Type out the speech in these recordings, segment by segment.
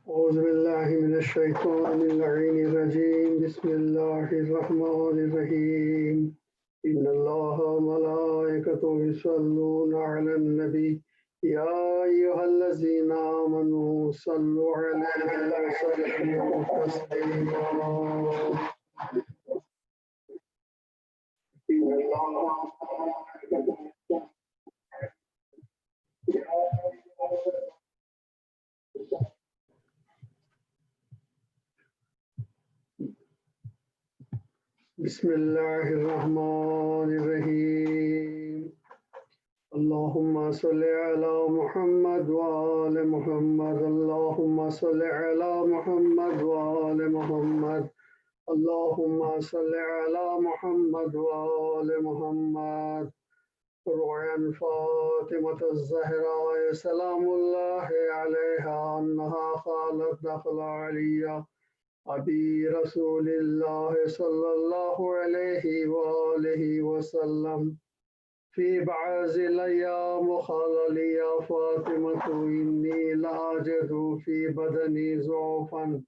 أعوذ بالله من الشيطان اللعين الرجيم بسم الله الرحمن الرحيم إن الله وملائكته يصلون على النبي يا أيها الذين آمنوا صلوا عليه وسلموا تسليما إن الله بسم الله الرحمن الرحيم اللهم صل على محمد وآل محمد اللهم صل على محمد وآل محمد اللهم صل على محمد وآل محمد روعا فاطمة الزهراء سلام الله عليها أنها قالت دخل علي أبي رسول الله صلى الله عليه وآله وسلم في بعض الأيام قال لي يا فاطمة إني لأجد في بدني ضعفا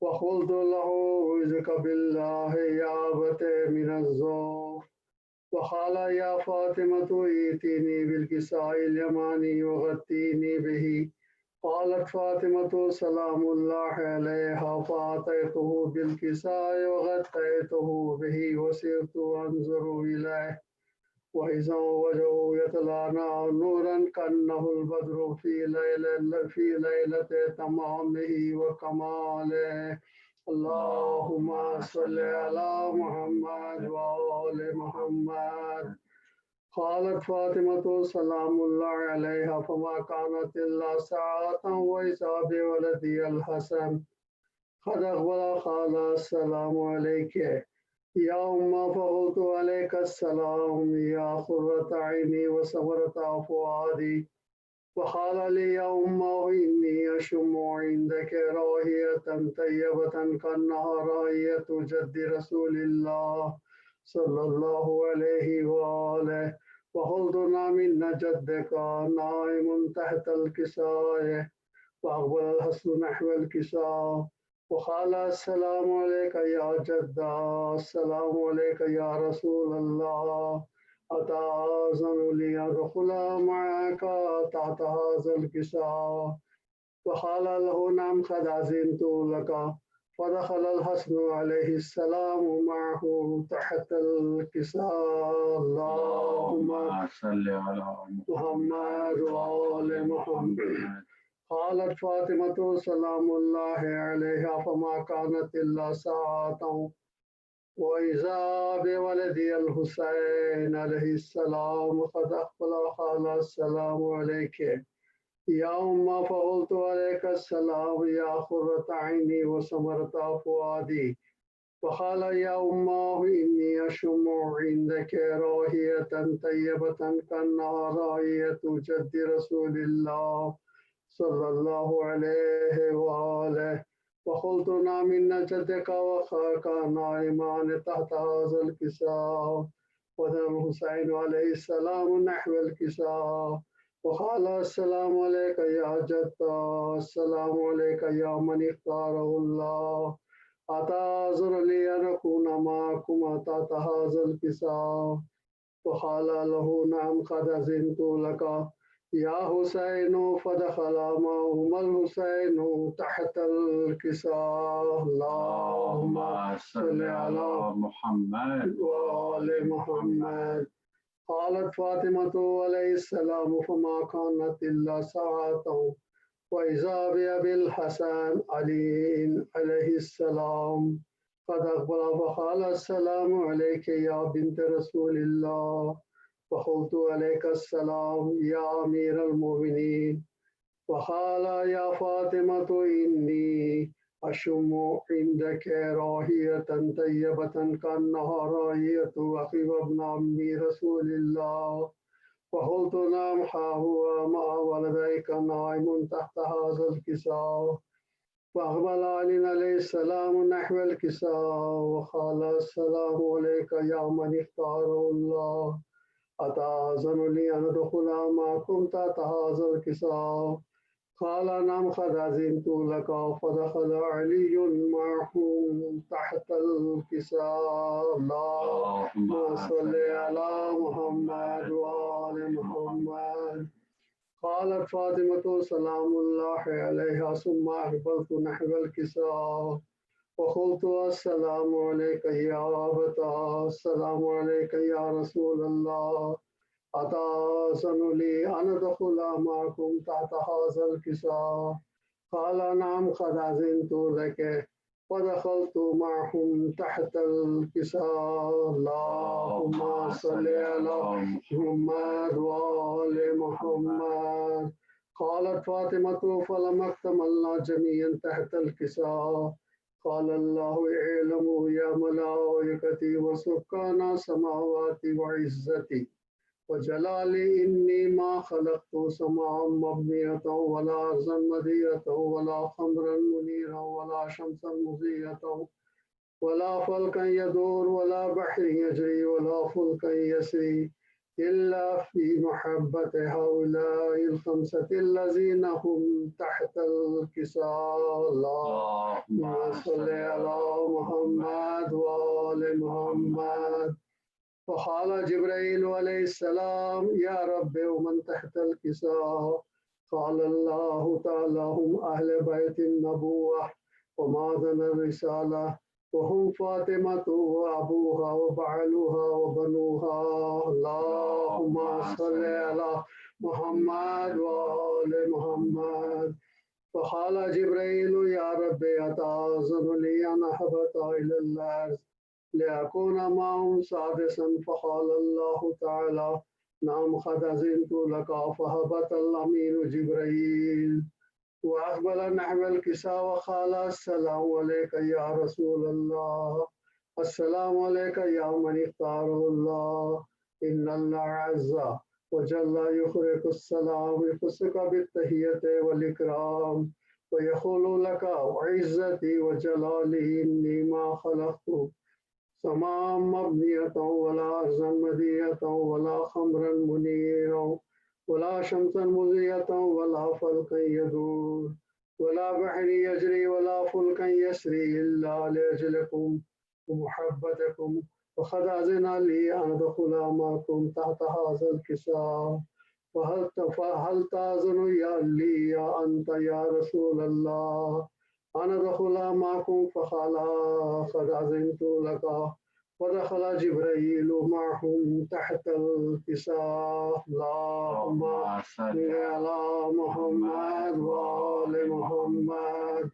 وقلت له أعوذك بالله يا أبت من الضعف وقال يا فاطمة ائتني بالكساء اليماني وغطيني به قالت فاطمة سلام الله عليها فأتيته بالكساء وغطيته به وسرت أنظر إليه وإذا وجهه يتلانى نورا كأنه البدر في ليلة تمامه وكماله اللهم صل على محمد وآل محمد قالت فاطمة سلام الله عليها فما كانت إلا ساعة وإذا بولدي الحسن قد أقبل قال السلام عليك يا أمة فقلت عليك السلام يا قرة عيني وثمرة فؤادي وقال لي يا أمة إني أشم عندك راهية طيبة كأنها راهية جد رسول الله صلى الله عليه وآله وقلت نعم إن جدك نائم تحت الكساء وأقبل الحسن نحو الكساء وقال السلام عليك يا جدة السلام عليك يا رسول الله أتأذن لي أدخل معك تحت هذا الكساء وقال له نعم قد أذنت لك فدخل الحسن عليه السلام معه تحت الكساء اللهم صل على محمد وآل محمد قالت فاطمة سلام الله عليها فما كانت إلا ساعة وإذا بولدي الحسين عليه السلام قد أقبل قال السلام عليك يا أمة فقلت عليك السلام يا قرة عيني وثمرة فؤادي وقال يا أمه إني أشم عندك راهية طيبة كأنها راهية جد رسول الله صلى الله عليه وآله وقلت نعم إن جدك وأخاك نائمان تحت هذا الكساء ودم الحسين عليه السلام نحو الكساء وقال السلام عليك يا جدة السلام عليك يا من اختاره الله أتعذر لي أن أكون معكم تحت هذا الكساء وقال له نعم قد أذنت لك يا حسين فدخل معهما الحسين تحت الكساء اللهم صل على محمد وآل محمد قالت فاطمة عليه السلام فما كانت إلا ساعة وإذا بأبي الحسن علي عليه السلام قد أقبل فقال السلام عليك يا بنت رسول الله وقلت عليك السلام يا أمير المؤمنين وقال يا فاطمة إني أشم عندك راهية طيبة كأنها راهية أخي وابن عمي رسول الله وقلت نعم ها هو مع ولديك نائم تحت هذا الكساء وأقبل علي عليه السلام نحو الكساء وقال السلام عليك يا من اختاره الله أتأذن لي أن أدخل معكم تحت هذا الكساء قال نعم قد أذنت لك. فدخل علي معهم تحت الكساء. اللهم صل على محمد وآل محمد. قالت فاطمة سلام الله عليها ثم أقبلت نحو الكساء وقلت السلام عليك يا أبتا. السلام عليك يا رسول الله. أتأذن لي أن أدخل معكم تحت هذا الكساء؟ قال نعم قد أذنت لك. فدخلت معهم تحت الكساء. اللهم صل على محمد وآل محمد. قالت فاطمة فلما اكتملنا جميعا تحت الكساء قال الله اعلموا يا ملائكتي وسكان السماوات وعزتي وجلالي إني ما خلقت سماء مبنية ولا أرضا مدية ولا خمرا منيرا ولا شمسا مضية ولا فلكا يدور ولا بحر يجري ولا فلكا يسري إلا في محبة هؤلاء الخمسة الذين هم تحت الكساء. اللهم صل على محمد وآل محمد. فقال جبريل عليه السلام يا رب ومن تحت الكساء؟ قال الله تعالى هم أهل بيت النبوة ومعدن الرسالة وهم فاطمة وأبوها وبعلها وبنوها. اللهم صل على محمد وآل محمد. فقال جبريل يا رب أتأذن لي أن أهبط إلى الأرض لأكون معهم سادسا؟ فقال الله تعالى نعم قد أذنت لك. فهبط الأمين جبريل وأقبل نحو الكساء وقال السلام عليك يا رسول الله. السلام عليك يا من اختاره الله. إن الله عز وجل يخرج السلام يخصك بالتحية والإكرام ويقول لك وعزتي وجلالي إني ما خلقت سماء مبنية ولا أرضا مدية ولا خمرا منيرا ولا شمسا مضية ولا فلكا يدور ولا بحر يجري ولا فلكا يسري إلا لأجلكم ومحبتكم. وقد أذن لي أن أدخل معكم تحت هذا الكساء. فهل تأذن لي أنت يا رسول الله أن أدخل معكم؟ فقال قد أذنت لك. ودخل جبريل معهم تحت الكساء. اللهم صل على محمد وآل محمد.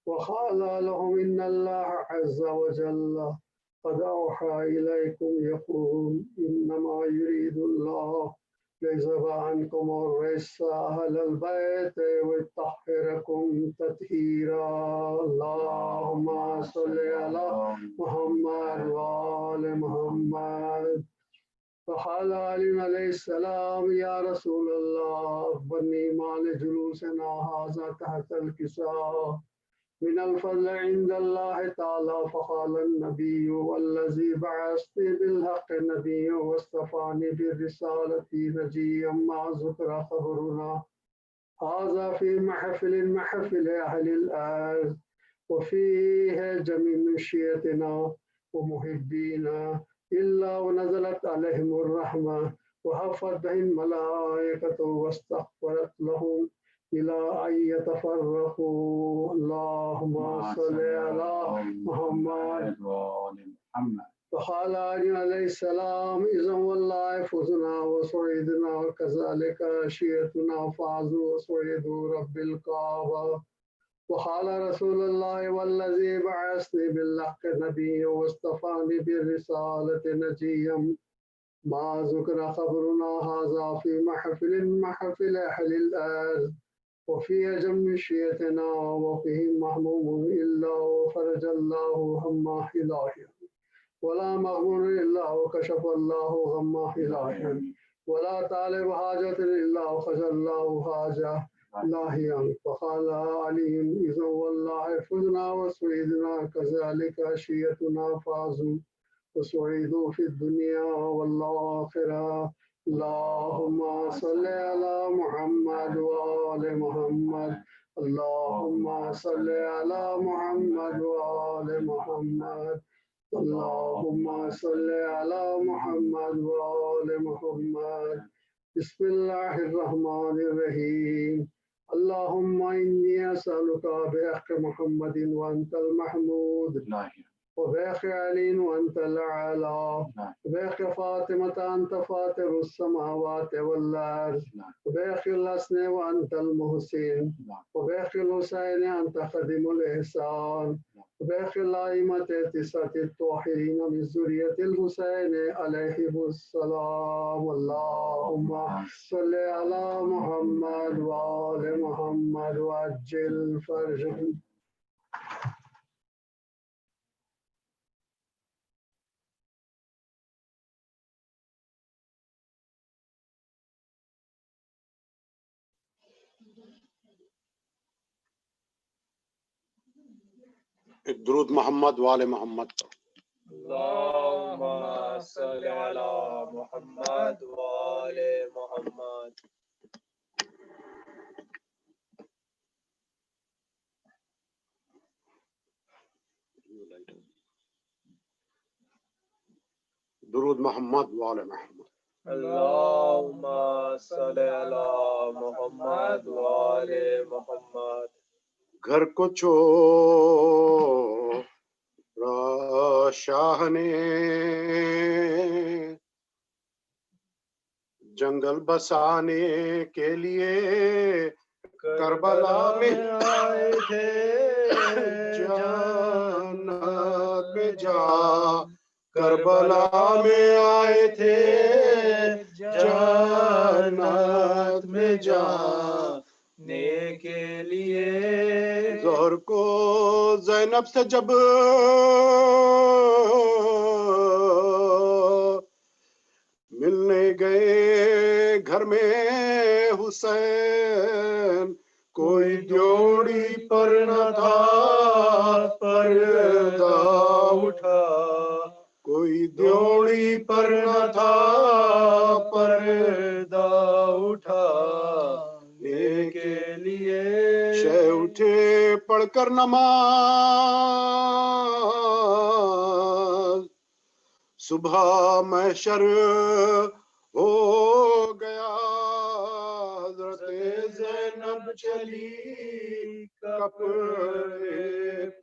وقال لهم إن الله عز وجل قد أوحى إليكم يقول إنما يريد الله ليذهب عنكم الرجس أهل البيت ويطهركم تطهيرا. اللهم صل على محمد وآل محمد. فقال علي عليه السلام يا رسول الله أخبرني ما لجلوسنا هذا تحت الكساء من الفضل عند الله تعالى. فقال النبي والذي بعثني بالحق نبي واصطفاني بالرسالة نجيا ما ذكر خبرنا هذا في محفل أهل الأرض وفيه جميع من شيعتنا ومحبينا إلا ونزلت عليهم الرحمة وحفت بهم الملائكة واستغفرت لهم إلى أن يتفرقوا. اللهم صل على محمد وآل محمد. فقال علي عليه السلام إذا والله فزنا وسعيدنا وكذلك شيعتنا فازوا وسعيدوا رب الكعبة. وقال رسول الله والذي بعثني بالحق نبي واصطفاني بالرسالة نجيا ما ذكر خبرنا هذا في محفل أهل الأرض وفي جمع شيعتنا وفيهم محموم إلا وفرج الله همه إلهي ولا مغمور إلا وكشف الله غمه إلهي ولا طالب حاجة إلا وخشى الله حاجة لاهيا. فقال علي إذا والله فزنا وسعيدنا كذلك شيعتنا فازوا وسعيدوا في الدنيا والآخرة. اللهم صل على محمد وآل وآل محمد اللهم صل على محمد وآل محمد اللهم صل على محمد وآل محمد بسم الله الرحمن الرحيم اللهم إني أسألك بحق محمد وأنت المحمود وبحق علي وأنت الأعلى وبحق فاطمة أنت فاطر السماوات والأرض وبحق الحسن وأنت المحسن وبحق الحسين أنت خادم الإحسان وبحق الأئمة التسعة الطاهرين من ذرية الحسين عليهم السلام اللهم صل على محمد وآل محمد وعجل فرجهم درود محمد وآل محمد اللهم صل على محمد وآل محمد درود محمد وآل محمد اللهم صل على محمد وآل محمد گھر کو چھوڑا شاہ نے جنگل بسانے کے لیے کربلا میں آئے تھے جنت میں جا کربلا میں آئے تھے جنت میں جانے کے لیے ظہر کو زینب سے جب ملنے گئے گھر میں حسین کوئی ڈیوڑی پر نہ تھا پردہ اٹھا کوئی ڈیوڑی پر نہ تھا پردہ اٹھانے کے لیے شہ اٹھے پڑھ کر نماز صبح محشر ہو گیا حضرت زینب چلی کپڑے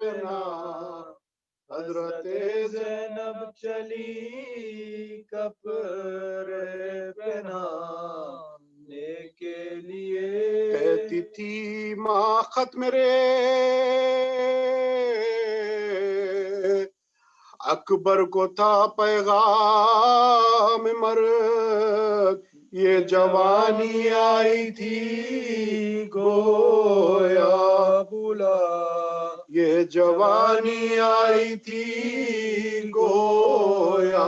پہنا حضرت زینب چلی کپڑے پہنانے کے لیے کہتی تھی ماں خط میرے اکبر کو تھا پیغام مرگ یہ جوانی آئی تھی گویا بلا یہ جوانی آئی تھی گویا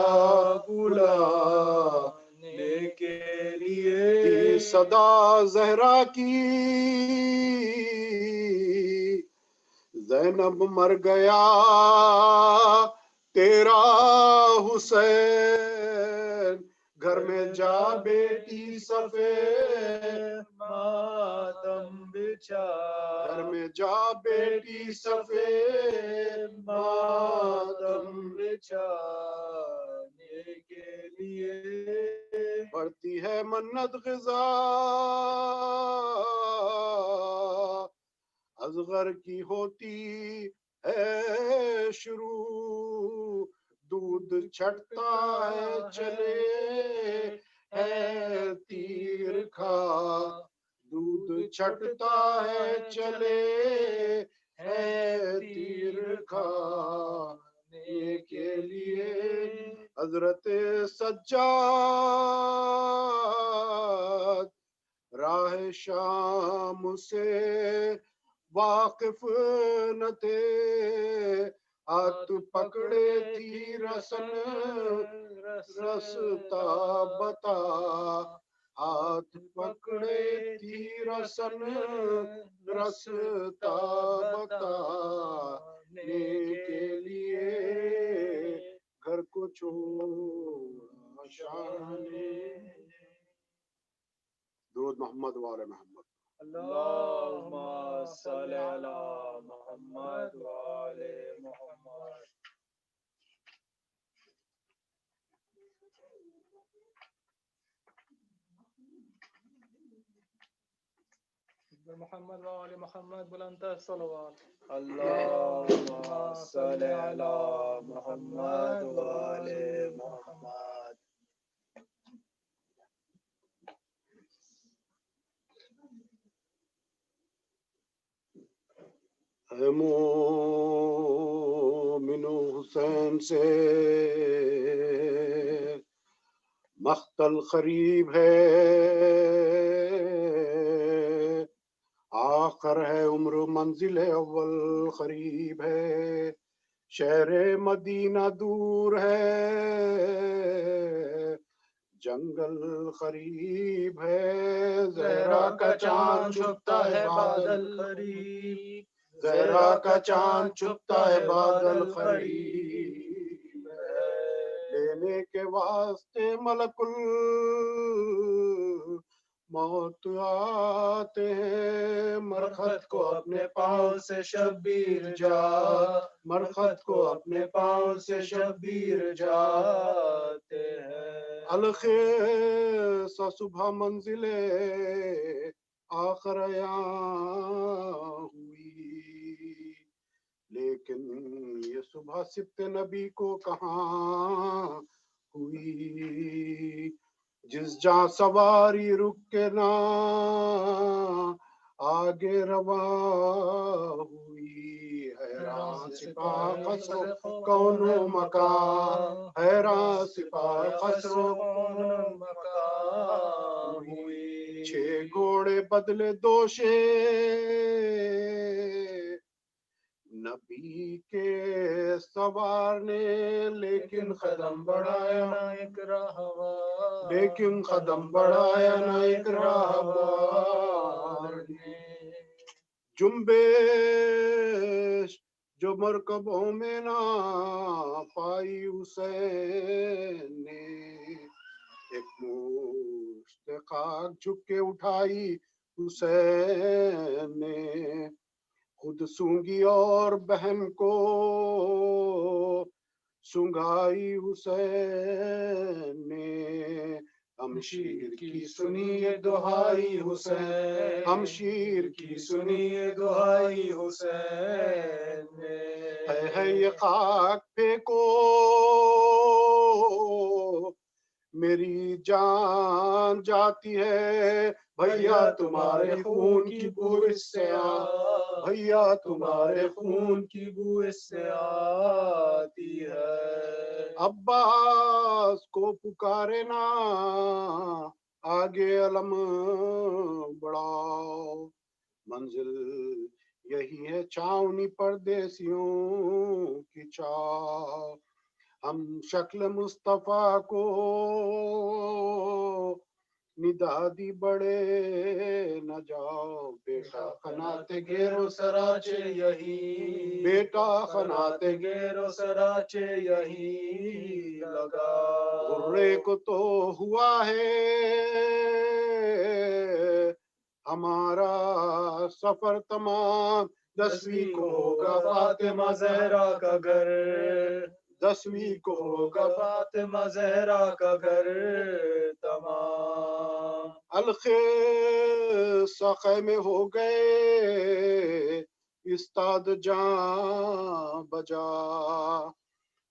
بلانے کے لیے صدا زہرا کی زینب مر گیا تیرا حسین گھر میں جا بیٹی سفید ماتم بچا گھر میں جا بیٹی سفید ماتم ماتم بچانے کے لیے پڑتی ہے منت غذا اصغر کی ہوتی ہے شروع دودھ چھٹتا ہے چلے ہے تیر کھا دودھ چھٹتا ہے چلے ہے تیر کھانے کے لیے حضرت سجاد راہ شام سے واقف نہ تھے ہاتھ پکڑے تھی رسن رستا بتا ہاتھ پکڑے تھی رسن رستا بتانے کے لیے گھر کو چھوڑا شاہ نے درود محمد وآل محمد اللهم صل على محمد وآل محمد. محمد وآل محمد بلندتر صلوات. اللهم صل على محمد وآل محمد. اے مومن حسین سے مقتل قریب ہے، آخر ہے عمر منزل اول قریب ہے، شہر مدینہ دور ہے، جنگل قریب ہے، زہرا کا چاند چھپتا ہے بادل قریب، زہرا کا چاند چھپتا ہے بادل قریب ہے، لینے کے واسطے ملک الموت آتے ہیں، مرخت کو اپنے پاؤں سے شبیر جا، مرخت کو اپنے پاؤں سے شبیر جاتے ہیں. الخیص صبح منزل آخر عیاں ہوئی، لیکن یہ صبح سبت نبی کو کہاں ہوئی، جس جہاں سواری رک کے نہ آگے رواں ہوئی، حیران سپاہ خسرو کون و مکان، حیران سپاہ خسرو کون مکان ہوئی. 6 گھوڑے بدلے دوشے نبی کے سوار نے، لیکن قدم بڑھایا نہ ایک راہوار، لیکن قدم بڑھایا نہ ایک راہوار نے، جنبش جو مرکبوں میں نہ پائی حسین نے، ایک مشت خاک جھک کے اٹھائی حسین نے، خود سونگی اور بہن کو سنگائی حسین نے، ہمشیر کی سنی یہ دہائی حسین، ہمشیر کی سنی یہ دہائی حسین نے. ہے یہ خاک پھینکو میری جان جاتی ہے، بھیا تمہارے خون کی بو اس سے بھیا تمہارے خون کی بو اس سے آتی ہے. عباس کو پکارے نا آگے علم بڑھاؤ، منزل یہی ہے چھاؤنی پردیسیوں کی چاؤ، ہم شکل مصطفیٰ کو ندادی بڑے نہ جاؤ، بیٹا خناتے گیرو سراچے یہی، بیٹا خناتے گیرو سراچے یہی لگا، غرے کو تو ہوا ہے ہمارا سفر تمام، 10ویں کو ہوگا فاطمہ زہرا کا گھر، 10ویں کو ہوگا فاطمہ زہرا کا گھر تمام. الخیص خیمے ہو گئے استاد جاں بجا،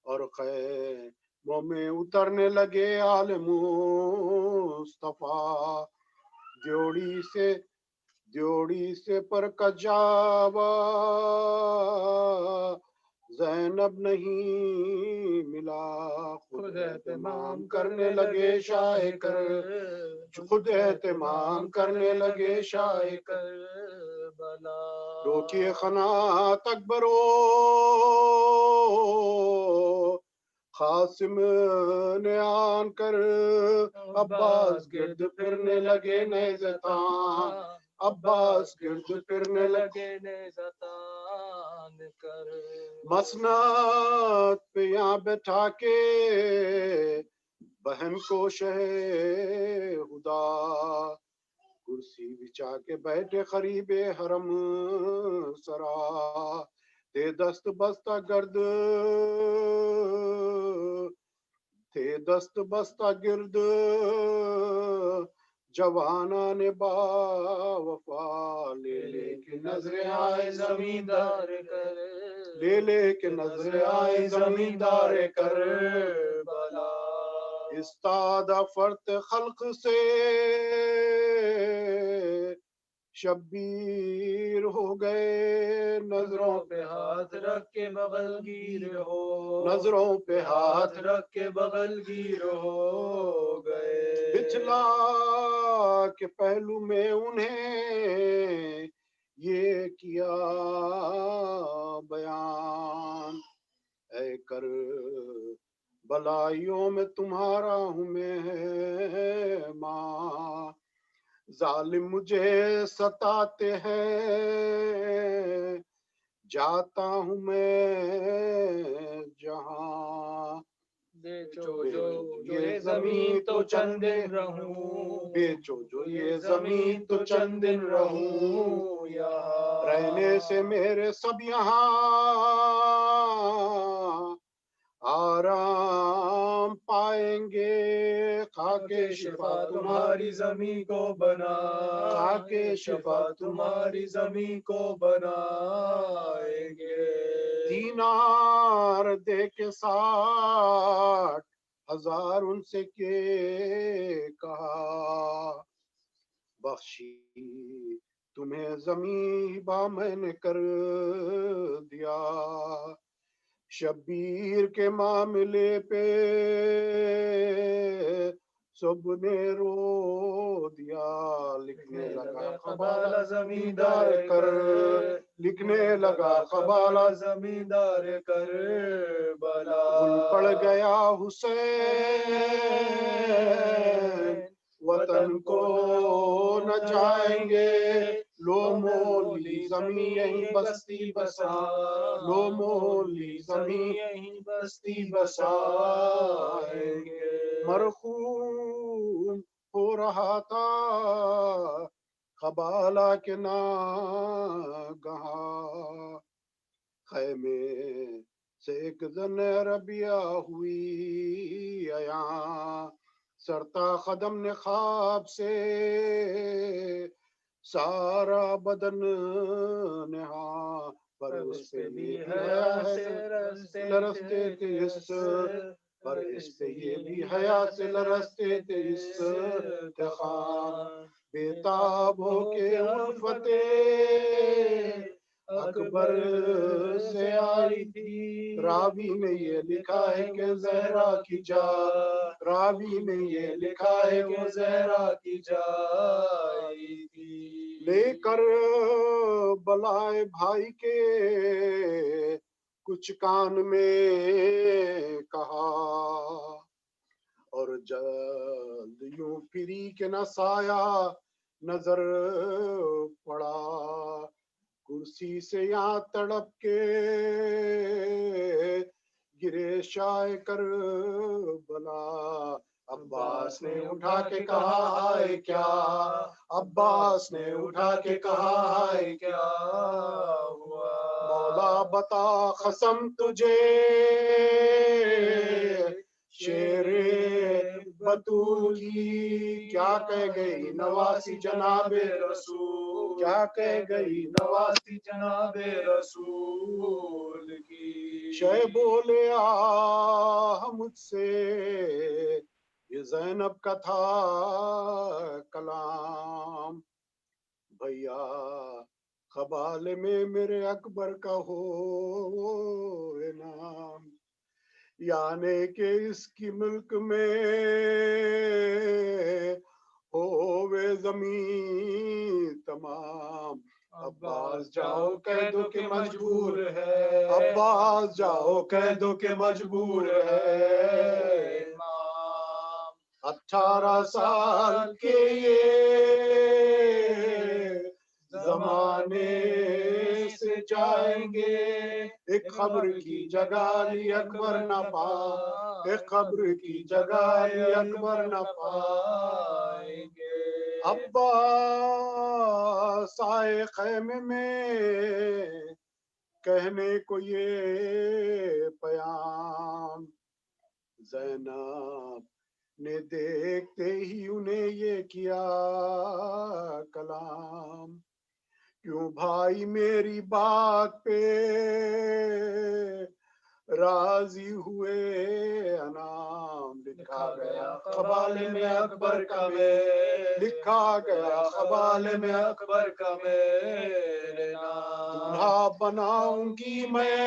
اور خیموں میں اترنے لگے آل مصطفیٰ، دیوڑی سے پر کجاوا زینب نہیں ملا، خود اہتمام کرنے لگے شاہ کر، خود اہتمام کرنے لگے شاہ کر بلا. روکیے خنات اکبرو قاسم نے آن کر، عباس گرد پھرنے لگے نیزتان، عباس گرد پھرنے لگے نیزتان کر، مسند پہ یہاں بیٹھا کے بہن کو شہ خدا کرسی بچھا کے بیٹھے قریب حرم سرا تھے دست بستہ گرد جوانان با وفا لے لے کے نظریں آئے زمیندار کر لے لے کے نظریں آئے زمیندار کر بلا استادہ فرت خلق سے شبیر ہو گئے نظروں پہ ہاتھ رکھ کے بغل گیر ہو نظروں پہ ہاتھ رکھ کے بغل گیر ہو گئے بچلا کے پہلو میں انہیں یہ کیا بیان اے کر بلائیوں میں تمہارا ہوں میں ماں ظالم مجھے ستاتے ہیں جاتا ہوں میں جہاں بیچو جو یہ زمین تو چند دن رہوں بیچو جو یہ زمین تو چند دن رہوں یہاں رہنے سے میرے سب یہاں آرام پائیں گے خاک شفا تمہاری زمین کو بنا خاک شفا تمہاری زمین کو بنائیں گے دینار دے کے 60,000 ان سے کے کہا بخشی تمہیں زمین با میں نے کر دیا شبیر کے معاملے پہ سب نے رو دیا لکھنے لگا قبالہ زمیندار کر لکھنے لگا قبالہ زمیندار کر بلا گل پڑ گیا حسین وطن کو نہ جائیں گے لو مولی زمین یہیں بستی بسا لو مولی زمین یہیں بستی بسائیں گے مرحوم ہو رہا تھا قبالہ کے ناگہاں خیمے سے ایک زن ربیہ ہوئی عیاں سرتا قدم نے خواب سے سارا بدن نہا پر اس پہ بھی حیا سے لرزتے تھے اس پر اس پہ یہ بھی حیا سے لرزتے تھے اس تخان بیتاب ہو کے الفت اکبر سے آئی تھی راوی نے یہ لکھا ہے کہ زہرا کی جا راوی نے یہ لکھا ہے کہ زہرا کی جائی تھی لے کر بلائے بھائی کے کچھ کان میں کہا اور جلد یوں پھری کہ نہ سایہ نظر پڑا کرسی سے یہاں تڑپ کے گرے شائع کر بلا عباس نے اٹھا کے کہا ہائے کیا عباس نے اٹھا کے کہا ہائے کیا ہوا مولا بتا قسم تجھے شیر بطول کی کیا کہہ گئی نواسی جناب رسول کیا کہہ گئی نواسی جناب رسول کی شے بولے مجھ سے یہ زینب کا تھا کلام بھیا قبالے میں میرے اکبر کا ہو نام یعنی کہ اس کی ملک میں ہووے زمین تمام عباس جاؤ کہہ دو کہ مجبور ہے عباس جاؤ کہہ دو کہ مجبور ہے 18 سال کے یہ زمانے سے جائیں گے ایک خبر کی جگہ لی اکبر نہ پا ایک خبر کی جگہ لی اکبر نہ پائیں گے عباس آئے خیمے میں کہنے کو یہ پیام، زینب نے دیکھتے ہی انہیں یہ کیا کلام، کیوں بھائی میری بات پہ راضی ہوئے انام، لکھا گیا قبالے میں اکبر کا میں، لکھا گیا قبالے میں اکبر کا میرے نام، دلہا بناؤں گی میں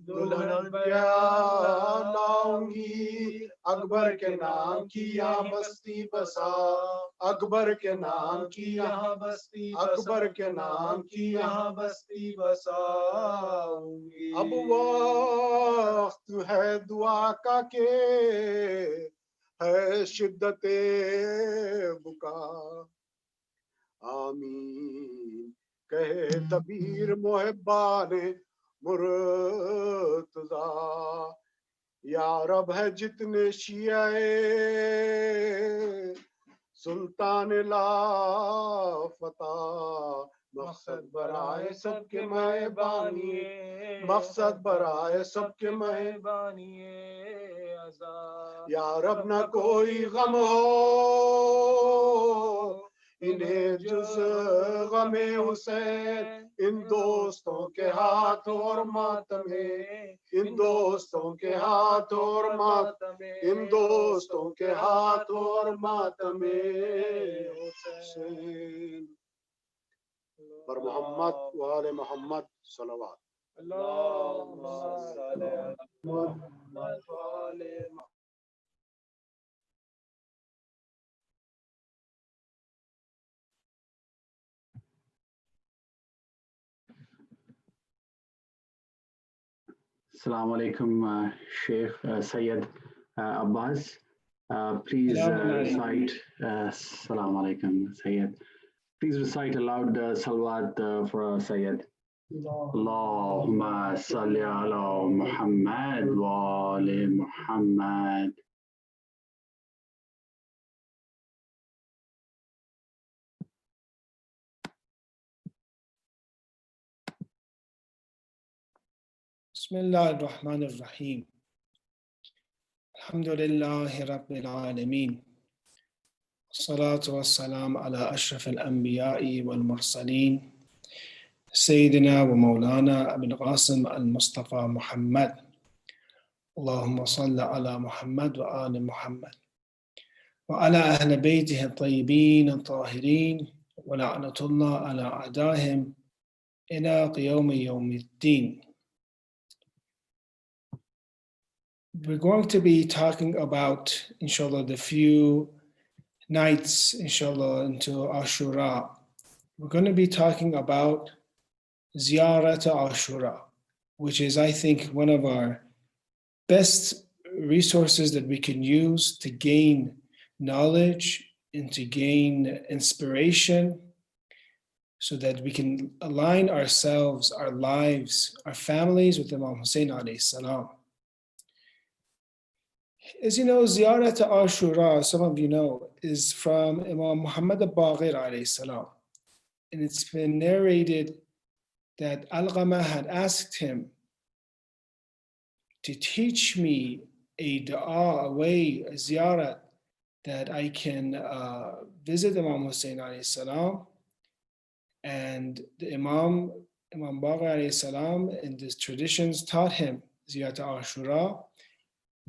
دلہن پیار لاؤں گی، اکبر کے نام کی یہاں بستی بسا، اکبر کے نام کی یہاں بستی، اکبر کے نام کی یہاں بستی بساؤں گی، اب وقت ہے دعا کا کہ ہے شدت بکا، آمین کہے دبیر محبان مرتضی، یا رب ہے جتنے شیعہ سلطان لا فتح، مقصد برائے سب کے مہربانی، مقصد برائے سب کے مہربانی، یا رب نہ کوئی غم ہو انہیں جز غم حسین، ان دوستوں کے ہاتھ اور ماتم، ان دوستوں کے ہاتھ اور ماتم، ان دوستوں کے ہاتھ اور ماتم حسین، پر محمد و آل محمد صلوات۔ اللہم صل علی محمد و آل محمد۔ Assalamu alaikum, Sheikh Sayyid Abbas. Please recite, Assalamu alaikum, Sayyid. Please recite aloud salawat for Sayyid. Allahumma salli ala Muhammad wa ali Muhammad. بسم الله الرحمن الرحيم. الحمد لله رب العالمين، والصلاة والسلام على أشرف الأنبياء والمرسلين، سيدنا ومولانا أبي القاسم المصطفى محمد. اللهم صل على محمد وآل محمد وعلى أهل بيته الطيبين الطاهرين، ولعنة الله على أعدائهم إلى يوم الدين. We're going to be talking about, inshallah, the few nights, inshallah, into Ashura. We're going to be talking about Ziyarat Ashura, which is, I think, one of our best resources that we can use to gain knowledge and to gain inspiration, so that we can align ourselves, our lives, our families with Imam Husayn alayhi salam. As you know, Ziyarat Ashura, some of you know, is from Imam Muhammad al-Baqir alayhi salam. And it's been narrated that Al-Ghama had asked him to teach me a dua, a way, a ziyarat, that I can visit Imam Husayn alayhi salam. And the Imam Baqir alayhi salam, in the traditions, taught him Ziyarat Ashura.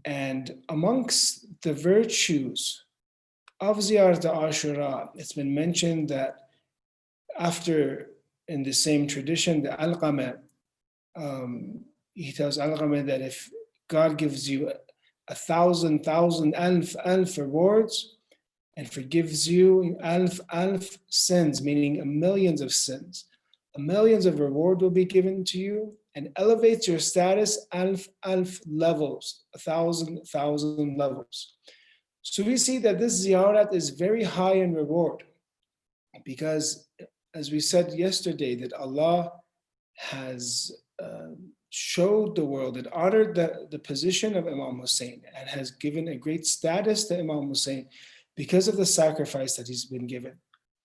And amongst the virtues of Ziyarat Ashura, it's been mentioned that after, in the same tradition, the Al-Qama, he tells Al-Qama that if God gives you 1,000, alf rewards, and forgives you alf sins, meaning millions of sins, millions of reward will be given to you, and elevates your status alf levels, 1,000 levels. So we see that this ziyarat is very high in reward, because as we said yesterday, that Allah has showed the world and honored the position of Imam Husayn, and has given a great status to Imam Husayn, because of the sacrifice that he's been given.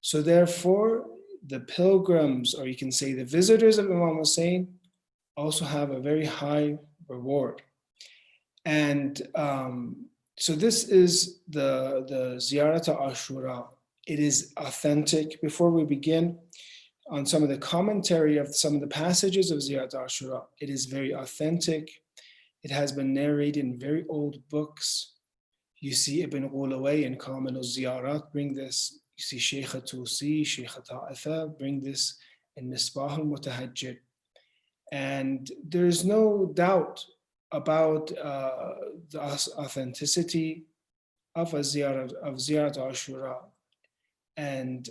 So therefore, the pilgrims, or you can say the visitors of Imam Husayn, also have a very high reward. And so this is the Ziyarat Ashura. It is authentic. Before we begin on some of the commentary of some of the passages of Ziyarat Ashura, it is very authentic. It has been narrated in very old books. You see Ibn Ghulaway in Kamil al-Ziyarat bring this. You see Shaykh Tusi, Shaykh Ta'atha bring this in Misbah al-Mutahajjid. And there's no doubt about the authenticity of Ziyarat Ashura. And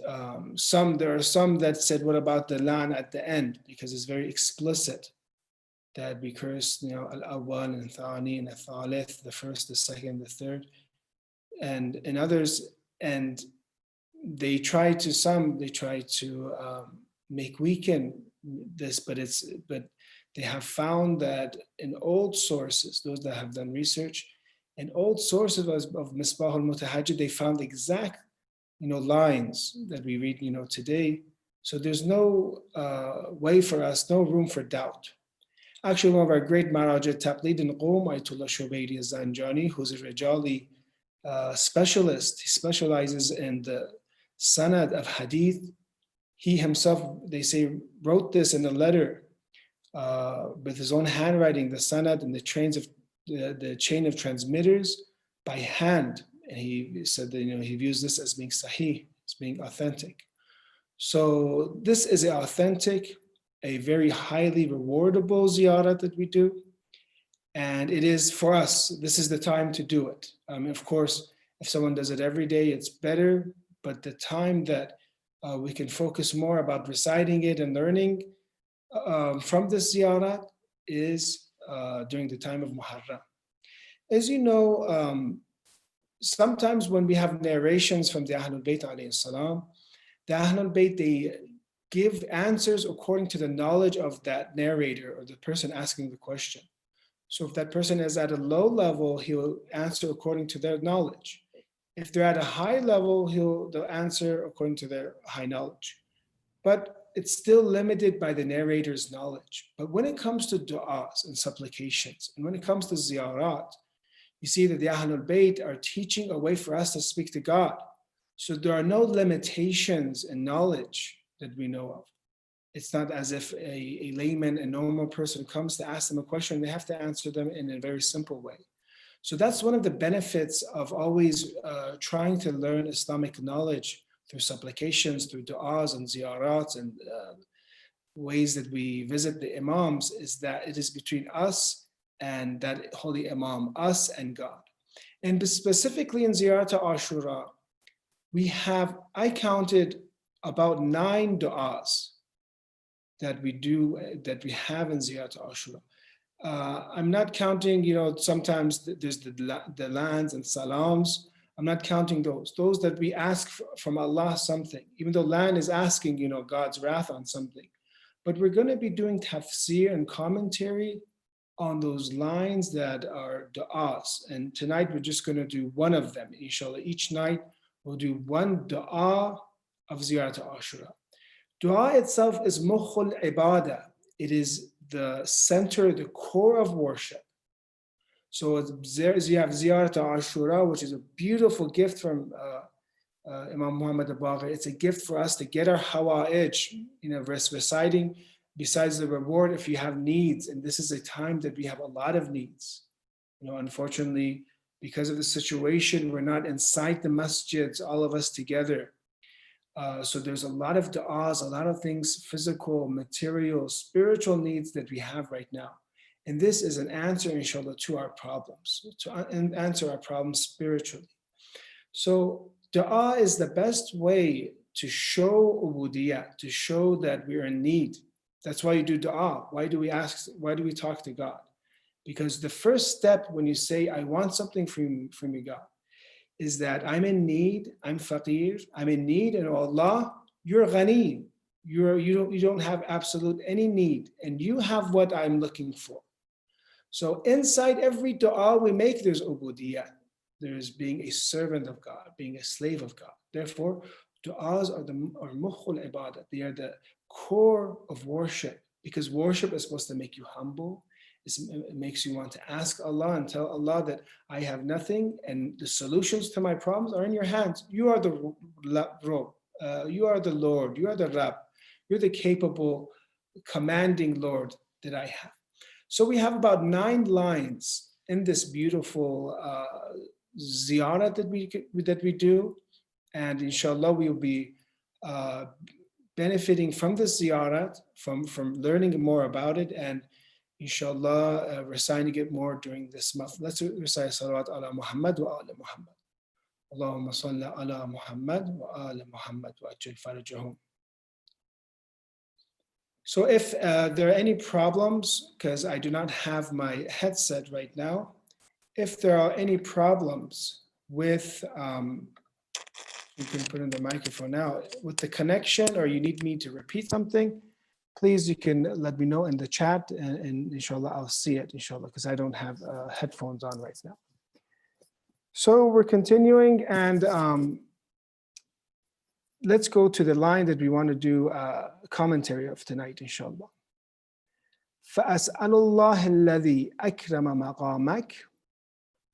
there are some that said, what about the lan at the end? Because it's very explicit that we curse, al-awwal and thani and al-thalith, the first, the second, the third, and others. And they try to weaken this, but they have found that in old sources, those that have done research, in old sources of Misbah al-Mutahajjid, they found exact lines that we read today. So there's no way for us, no room for doubt. Actually, one of our great Marajat Taqlid in Qom, Ayatollah Shubayri Zanjani, who's a Rajali specialist, he specializes in the sanad of hadith. He himself, they say, wrote this in a letter with his own handwriting, the sanad and the chain of transmitters by hand. And he said that he views this as being sahih, as being authentic. So this is authentic, a very highly rewardable ziyarat that we do. And it is for us, this is the time to do it. Of course, if someone does it every day, it's better. But the time that we can focus more about reciting it and learning from this ziyarat is during the time of Muharram. As you know, sometimes when we have narrations from the Ahlul Bayt alayhi salam, the Ahlul Bayt, they give answers according to the knowledge of that narrator or the person asking the question. So if that person is at a low level, he'll answer according to their knowledge. If they're at a high level, they'll answer according to their high knowledge. But it's still limited by the narrator's knowledge. But when it comes to du'as and supplications, and when it comes to ziyarat, you see that the Ahlul Bayt are teaching a way for us to speak to God. So there are no limitations in knowledge that we know of. It's not as if a layman, a normal person comes to ask them a question, they have to answer them in a very simple way. So that's one of the benefits of always trying to learn Islamic knowledge through supplications, through du'as and ziyarats and ways that we visit the imams, is that it is between us and that holy imam, us and God. And specifically in Ziyarat Ashura, I counted about 9 du'as that we have in Ziyarat Ashura. I'm not counting, sometimes there's the lands and salams. I'm not counting those that we ask from Allah something, even though land is asking, God's wrath on something. But we're going to be doing tafsir and commentary on those lines that are du'as. And tonight we're just going to do one of them, inshallah. Each night we'll do one du'a of Ziyarat Ashura. Du'a itself is mukhul ibadah. It is the center, the core of worship. So you have Ziyarat Ashura, which is a beautiful gift from Imam Muhammad al-Baqir. It's a gift for us to get our hawa'ij, reciting, besides the reward if you have needs. And this is a time that we have a lot of needs. Unfortunately, because of the situation, we're not inside the masjids, all of us together. So there's a lot of du'as, a lot of things, physical, material, spiritual needs that we have right now. And this is an answer, inshallah, to our problems, to answer our problems spiritually. So du'a is the best way to show ubudiyah, to show that we're in need. That's why you do du'a. Why do we talk to God? Because the first step when you say, I want something from you, God, is that I'm in need, I'm faqir, I'm in need, and Allah, you're ghani. You don't have absolute any need, and you have what I'm looking for. So inside every dua we make, there's ubudiyah. there is being a servant of God, being a slave of God. Therefore, du'as are mukhul ibadah. They are the core of worship, because worship is supposed to make you humble. It makes you want to ask Allah and tell Allah that I have nothing and the solutions to my problems are in your hands. You are the Rabb, you are the Lord, you are the Rabb, you're the capable, commanding Lord that I have. So we have about 9 lines in this beautiful ziyarah that we do, and inshallah we will be benefiting from the ziyarah, from learning more about it, and inshallah reciting it more during this month. Let's recite salawat ala Muhammad wa ala Muhammad. Allahumma salli ala Muhammad wa ala Muhammad wa ajil farajahum. So if there are any problems, because I do not have my headset right now, if there are any problems with, you can put in the microphone now, with the connection, or you need me to repeat something, please, you can let me know in the chat, and inshallah, I'll see it, inshallah, because I don't have headphones on right now. So we're continuing, and let's go to the line that we want to do a commentary of tonight, inshallah. فَأَسْأَلُ اللَّهَ الَّذِي أَكْرَمَ مَقَامَكَ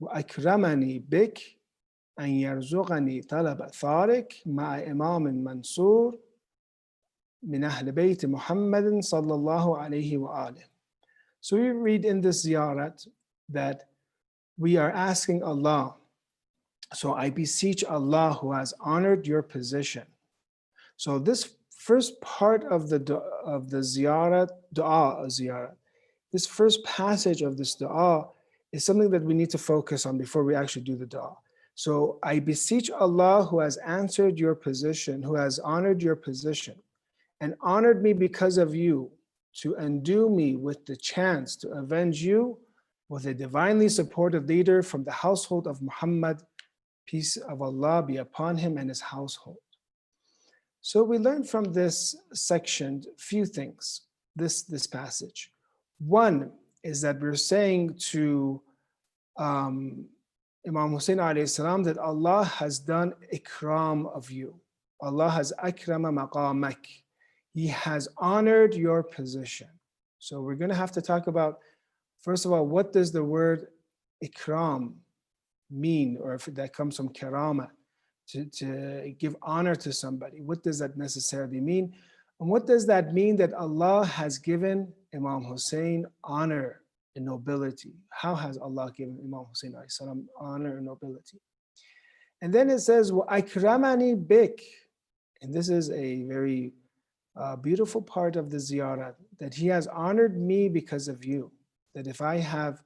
وَأَكْرَمَنِي بِكَ أَنْ يَرْزُقَنِي طَلَبَ ثَارِكَ مَعَ إِمَامٍ مَنْصُورٍ من أهل بيت محمد صلى الله عليه وآله. So we read in this ziyarat that we are asking Allah, so I beseech Allah who has honored your position. So this first part of the ziyarat, ziyarat, this first passage of this dua is something that we need to focus on before we actually do the dua. So I beseech Allah who has answered your position, who has honored your position, and honored me because of you, to endue me with the chance to avenge you with a divinely supported leader from the household of Muhammad, peace of Allah be upon him and his household. So we learn from this section a few things, this passage. One is that we're saying to Imam Husayn alayhi salam that Allah has done ikram of you. Allah has akrama maqamak. He has honored your position. So we're going to have to talk about, first of all, what does the word ikram mean, or if that comes from karama, to give honor to somebody. What does that necessarily mean? And what does that mean that Allah has given Imam Husayn honor and nobility? How has Allah given Imam Husayn alayhi salam honor and nobility? And then it says, وَأَكْرَمَنِي بِكَ. And this is a very beautiful part of the ziyarah, that he has honored me because of you. That if I have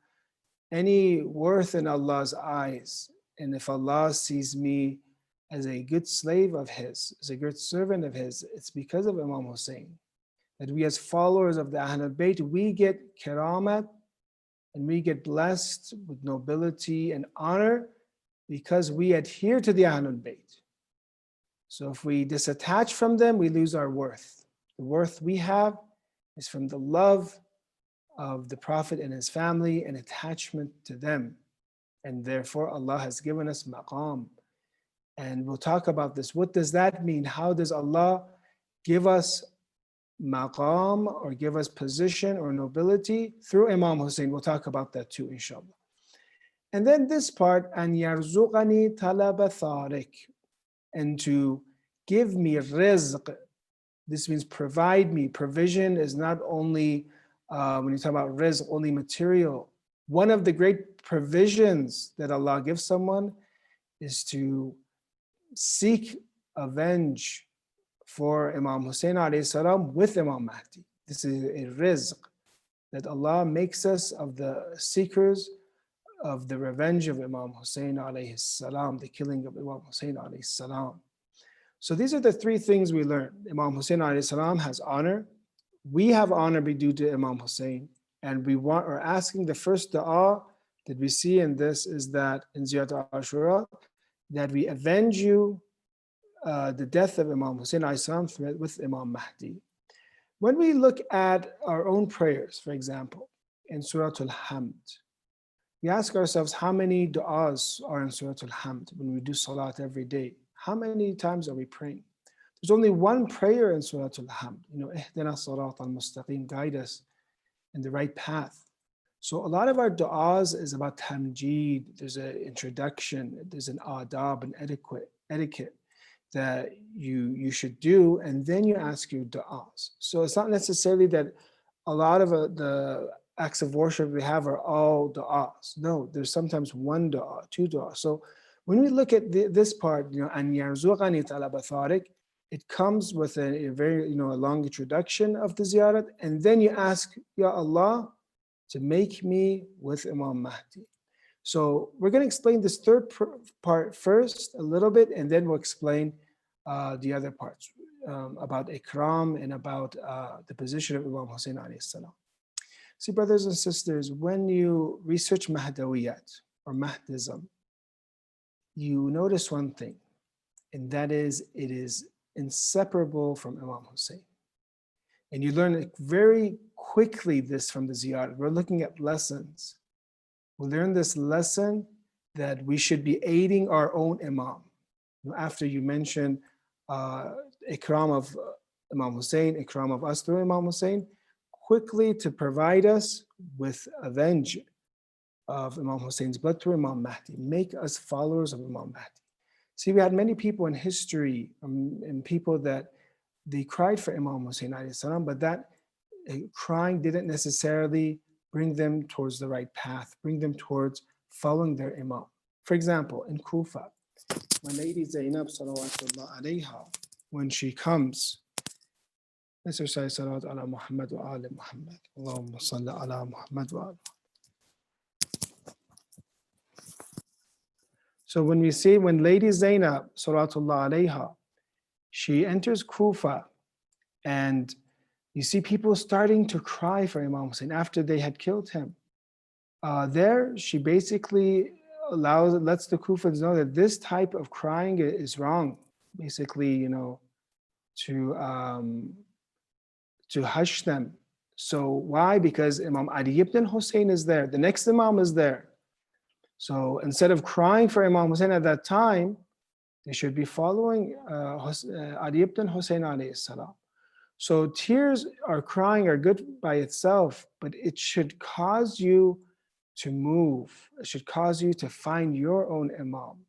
any worth in Allah's eyes, and if Allah sees me as a good slave of his, as a good servant of his, it's because of Imam Husayn. That we as followers of the Ahlul Bayt, we get karamat, and we get blessed with nobility and honor because we adhere to the Ahlul Bayt. So if we disattach from them, we lose our worth. The worth we have is from the love of the Prophet and his family and attachment to them. And therefore Allah has given us maqam. And we'll talk about this. What does that mean? How does Allah give us maqam, or give us position or nobility? Through Imam Husayn. We'll talk about that too, inshallah. And then this part, an yarzuqani talaba tharik, and to give me rizq. This means provide me. Provision is not only, when you talk about rizq, only material. One of the great provisions that Allah gives someone is to seek avenge for Imam Husayn alayhi salam with Imam Mahdi. This is a rizq that Allah makes us of the seekers of the revenge of Imam Husayn alayhi salam, the killing of Imam Husayn alayhi salam. So these are the three things we learn. Imam Husayn alayhi salam has honor. We have honor be due to Imam Husayn. And we are asking, the first dua that we see in this is that in Ziyarah Ashura, that we avenge you the death of Imam Husayn alayhi salam with Imam Mahdi. When we look at our own prayers, for example, in Surah Al-Hamd, we ask ourselves how many du'as are in Surah Al-Hamd when we do salat every day. How many times are we praying? There's only one prayer in Surah Al-Hamd. Ihdina salat al-mustaqim, guide us in the right path. So a lot of our du'as is about tamjeed. There's an introduction, there's an adab, an etiquette that you should do, and then you ask your du'as. So it's not necessarily that a lot of the acts of worship we have are all du'as. No, there's sometimes one du'a, two du'as. So when we look at this part, an yarzuqani talaba tharik, it comes with a very a long introduction of the ziyarat, and then you ask, Ya Allah, to make me with Imam Mahdi. So we're going to explain this third part first a little bit, and then we'll explain the other parts about Ikram and about the position of Imam Husayn alayhi salam. See, brothers and sisters, when you research Mahdawiyat or Mahdism, you notice one thing, and that is it is inseparable from Imam Husayn. And you learn it very quickly this from the ziyarat. We're looking at lessons. We learn this lesson that we should be aiding our own Imam. After you mention Ikram of Imam Husayn, Ikram of us through Imam Husayn, quickly to provide us with avenge of Imam Husayn's blood through Imam Mahdi. Make us followers of Imam Mahdi. See, we had many people in history and people that they cried for Imam Husayn alayhi salam, but that crying didn't necessarily bring them towards the right path, bring them towards following their Imam. For example, in Kufa, when Lady Zainab salawatullah alayha, when she comes, let's recite salawat ala Muhammad wa ali Muhammad. Allahumma salli ala Muhammad wa ali. So when we see, when Lady Zainab salawatullah alayha, she enters Kufa, and you see people starting to cry for Imam Husayn after they had killed him. There, she basically lets the Kufans know that this type of crying is wrong. Basically, to hush them. So why? Because Imam Ali ibn Husayn is there. The next Imam is there. So instead of crying for Imam Husayn at that time, they should be following Ali ibn Husayn alayhi salam. So tears or crying are good by itself, but it should cause you to move. It should cause you to find your own Imam.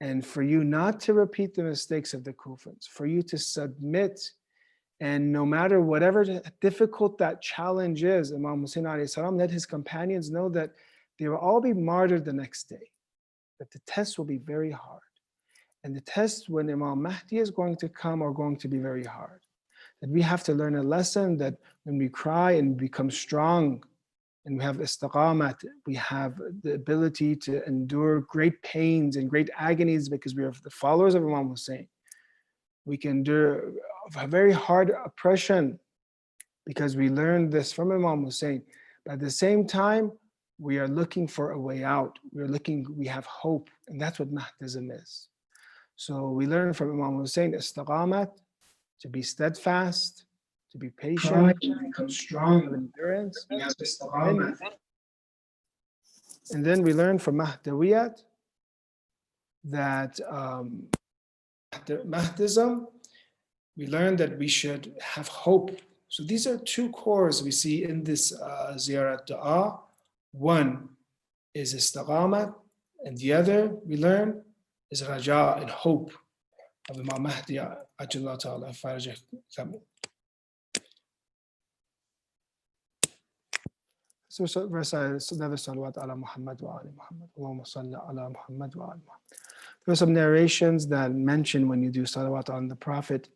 And for you not to repeat the mistakes of the Kufans, for you to submit, and no matter whatever difficult that challenge is, Imam Husayn alayhi salam let his companions know that they will all be martyred the next day, that the test will be very hard. And the tests when Imam Mahdi is going to come are going to be very hard. That we have to learn a lesson that when we cry and become strong and we have istiqamat, we have the ability to endure great pains and great agonies because we are the followers of Imam Husayn. We can endure a very hard oppression because we learned this from Imam Husayn. But at the same time, we are looking for a way out. We have hope, and that's what Mahdism is. So we learn from Imam Husayn istiqamat, to be steadfast, to be patient, to become strong in endurance. And then we learn from Mahdawiyat that Mahdism, we learn that we should have hope. So these are two cores we see in this ziyarat dua. One is istiqamat, and the other we learn is raja and hope of Imam Mahdi ajallahu ta'ala farajah. So another salawat ala Muhammad wa ali Muhammad. Allahumma salli ala Muhammad wa ali Muhammad. There are some narrations that mention when you do salawat on the Prophet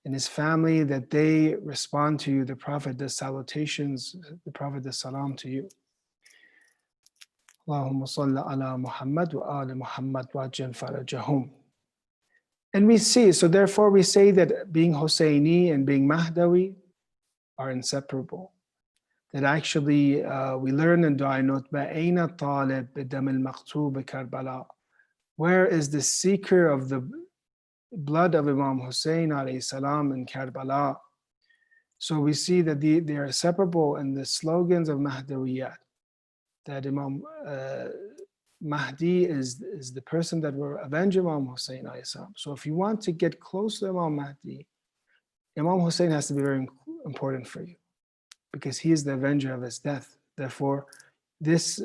and his family that they respond to you. The Prophet does salutations, the Prophet does salam to you. Allahumma salli ala Muhammad wa ali Muhammad wa ajil farajahum. And we see, so therefore we say that being Husayni and being Mahdawi are inseparable. That actually we learn in Dua Nutba, Aina talib bidam al-maqtub Karbala. Where is the seeker of the blood of Imam Husayn alayhi salam in Karbala? So we see that they are separable in the slogans of Mahdawiyat. that Imam Mahdi is the person that will avenge Imam Husayn alayhi salam. So if you want to get close to Imam Mahdi, Imam Husayn has to be very important for you, because he is the avenger of his death. Therefore, this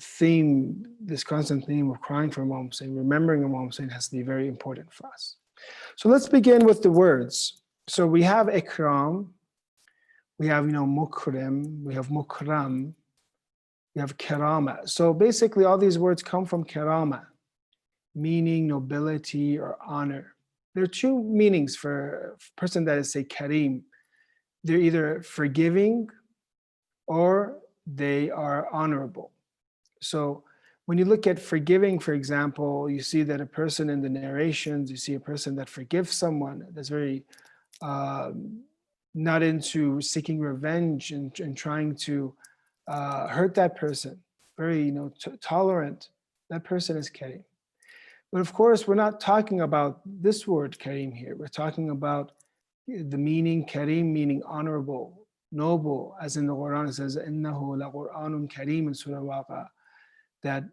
theme, this constant theme of crying for Imam Husayn, remembering Imam Husayn, has to be very important for us. So let's begin with the words. So we have ikram, we have, mukrim, we have mukram, we have karama. So basically all these words come from karama, meaning nobility or honor. There are two meanings for a person that is, say, kareem. They're either forgiving or they are honorable. So when you look at forgiving, for example, you see that a person in the narrations, you see a person that forgives someone, that's very not into seeking revenge and trying to hurt that person, very tolerant. That person is kareem. But of course, we're not talking about this word kareem here. We're talking about the meaning kareem, meaning honorable, noble, as in the Quran it says, "Innahu laqur'anun kareem" in Surah Waqa, that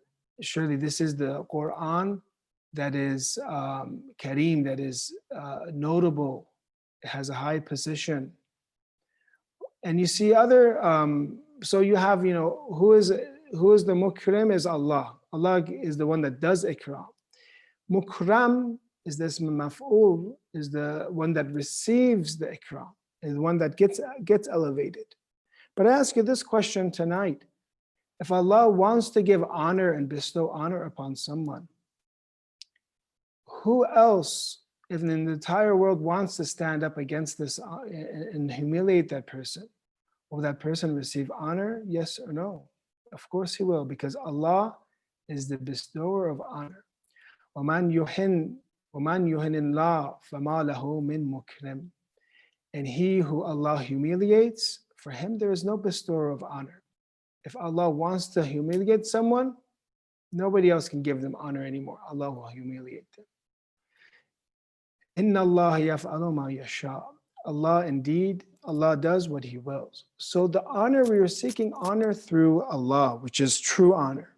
surely this is the Quran that is kareem, that is notable, it has a high position. And you see other, so you have, who is the mukrim is Allah. Allah is the one that does ikram. Mukram is this maf'ul, is the one that receives the ikram, is the one that gets elevated. But I ask you this question tonight. If Allah wants to give honor and bestow honor upon someone, who else in the entire world wants to stand up against this and humiliate that person? Will that person receive honor? Yes or no? Of course he will, because Allah is the bestower of honor. وَمَنْ يُهِنْ اللَّهُ فَمَا لَهُ مِنْ مُكْرِمٍ. And he who Allah humiliates, for him there is no bestower of honor. If Allah wants to humiliate someone, nobody else can give them honor anymore. Allah will humiliate them. Inna Allah yaf'alu ma yasha. Allah indeed, Allah does what He wills. So the honor, we are seeking honor through Allah, which is true honor.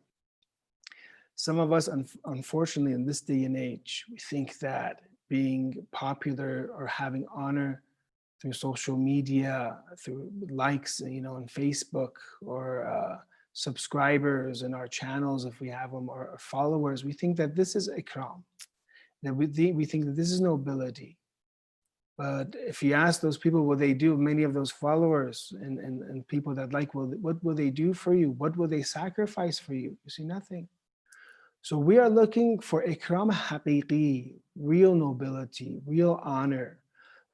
Some of us, unfortunately, in this day and age, we think that being popular or having honor through social media, through likes, on Facebook, or subscribers in our channels, if we have them, or followers, we think that this is ikram, that we think that this is nobility. But if you ask those people what they do, many of those followers and people that like, what will they do for you? What will they sacrifice for you? You see, nothing. So we are looking for ikram haqiqi, real nobility, real honor.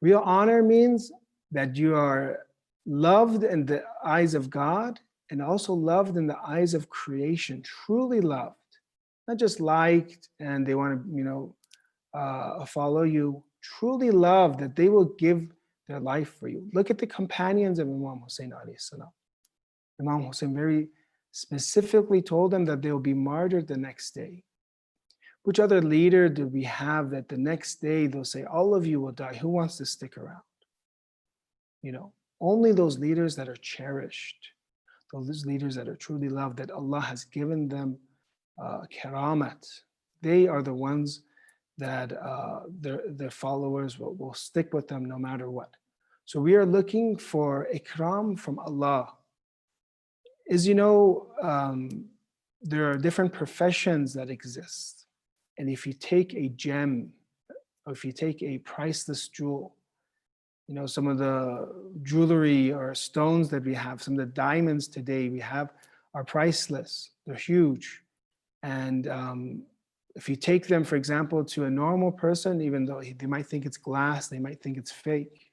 Real honor means that you are loved in the eyes of God and also loved in the eyes of creation, truly loved, not just liked and they want to, follow you, truly loved, that they will give their life for you. Look at the companions of Imam Husayn alayhi salam. Imam Husayn very specifically told them that they will be martyred the next day. Which other leader do we have that the next day they'll say, all of you will die? Who wants to stick around? Only those leaders that are cherished, those leaders that are truly loved, that Allah has given them karamat, they are the ones that their followers will stick with them no matter what. So we are looking for ikram from Allah. As you know, there are different professions that exist. And if you take a gem, or if you take a priceless jewel, some of the jewelry or stones that we have, some of the diamonds today we have are priceless. They're huge. And if you take them, for example, to a normal person, even though they might think it's glass, they might think it's fake,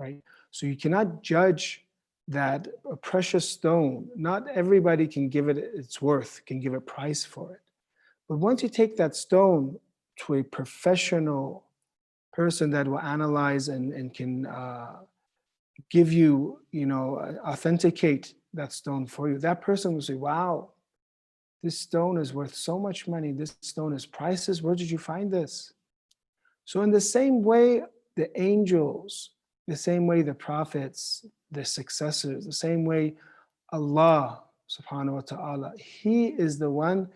right? So you cannot judge that a precious stone, not everybody can give it its worth, can give a price for it. But once you take that stone to a professional person that will analyze and can give you, authenticate that stone for you, that person will say, wow, this stone is worth so much money. This stone is priceless. Where did you find this? So in the same way, the angels, the same way the prophets, the successors, the same way Allah subhanahu wa ta'ala. He is the one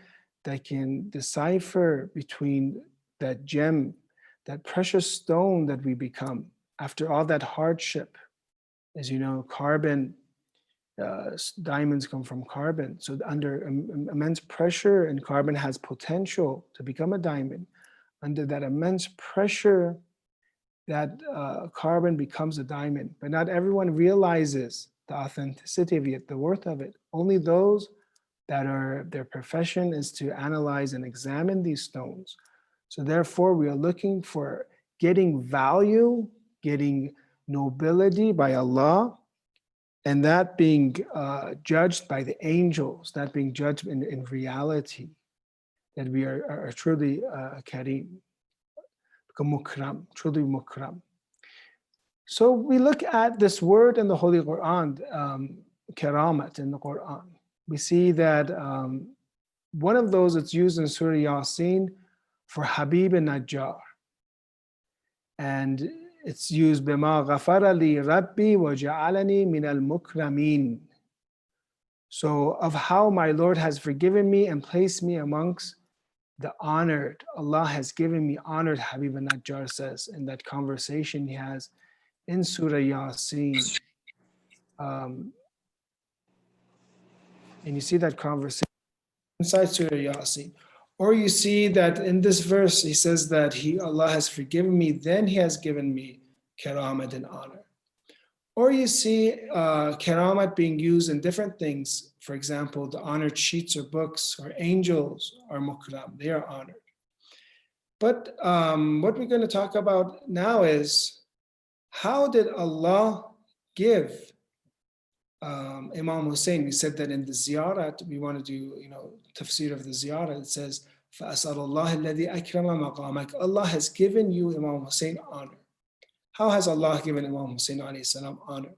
that can decipher between that gem, that precious stone that we become after all that hardship. As you know, carbon, diamonds come from carbon. So under immense pressure, and carbon has potential to become a diamond. Under that immense pressure, that carbon becomes a diamond. But not everyone realizes the authenticity of it, the worth of it. Only those that are, their profession is to analyze and examine these stones. So therefore, we are looking for getting value, getting nobility by Allah, and that being judged by the angels, that being judged in reality, that we are truly kareem, mukram, truly mukram. So we look at this word in the Holy Quran, karamat in the Quran. We see that one of those that's used in Surah Yasin for Habib and Najjar. And it's used bima ghafara li rabbi wa ja'alani min al-mukramin. So of how my Lord has forgiven me and placed me amongst the honored. Allah has given me honored, Habib an-Najjar says in that conversation he has in Surah Yasin. And you see that conversation inside Surah Yasin. Or you see that in this verse, he says that Allah has forgiven me, then he has given me karamat and honor. Or you see karamat being used in different things. For example, the honored sheets or books or angels are mukram, they are honored. But what we're going to talk about now is, how did Allah give Imam Husayn? We said that in the ziyarat, we want to do, tafsir of the ziyarat. It says, فَأَسَأَلُ اللَّهِ الَّذِي أَكْرَمَ مَقَامَكَ. Allah has given you, Imam Husayn, honor. How has Allah given Imam Husayn alayhi salam honor?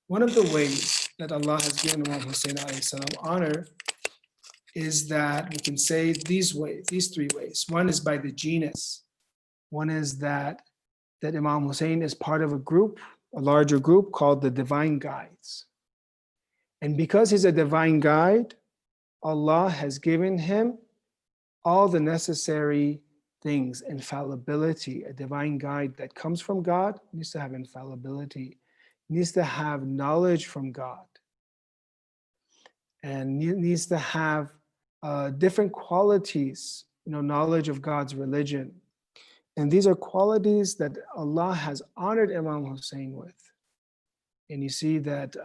One of the ways that Allah has given Imam Husayn alayhi salam honor is that we can say these three ways. One is by the genus. One is that Imam Husayn is part of a larger group called the Divine Guides. And because he's a divine guide, Allah has given him all the necessary things, infallibility. A divine guide that comes from God needs to have infallibility, needs to have knowledge from God, and needs to have different qualities, knowledge of God's religion. And these are qualities that Allah has honored Imam Husayn with. And you see that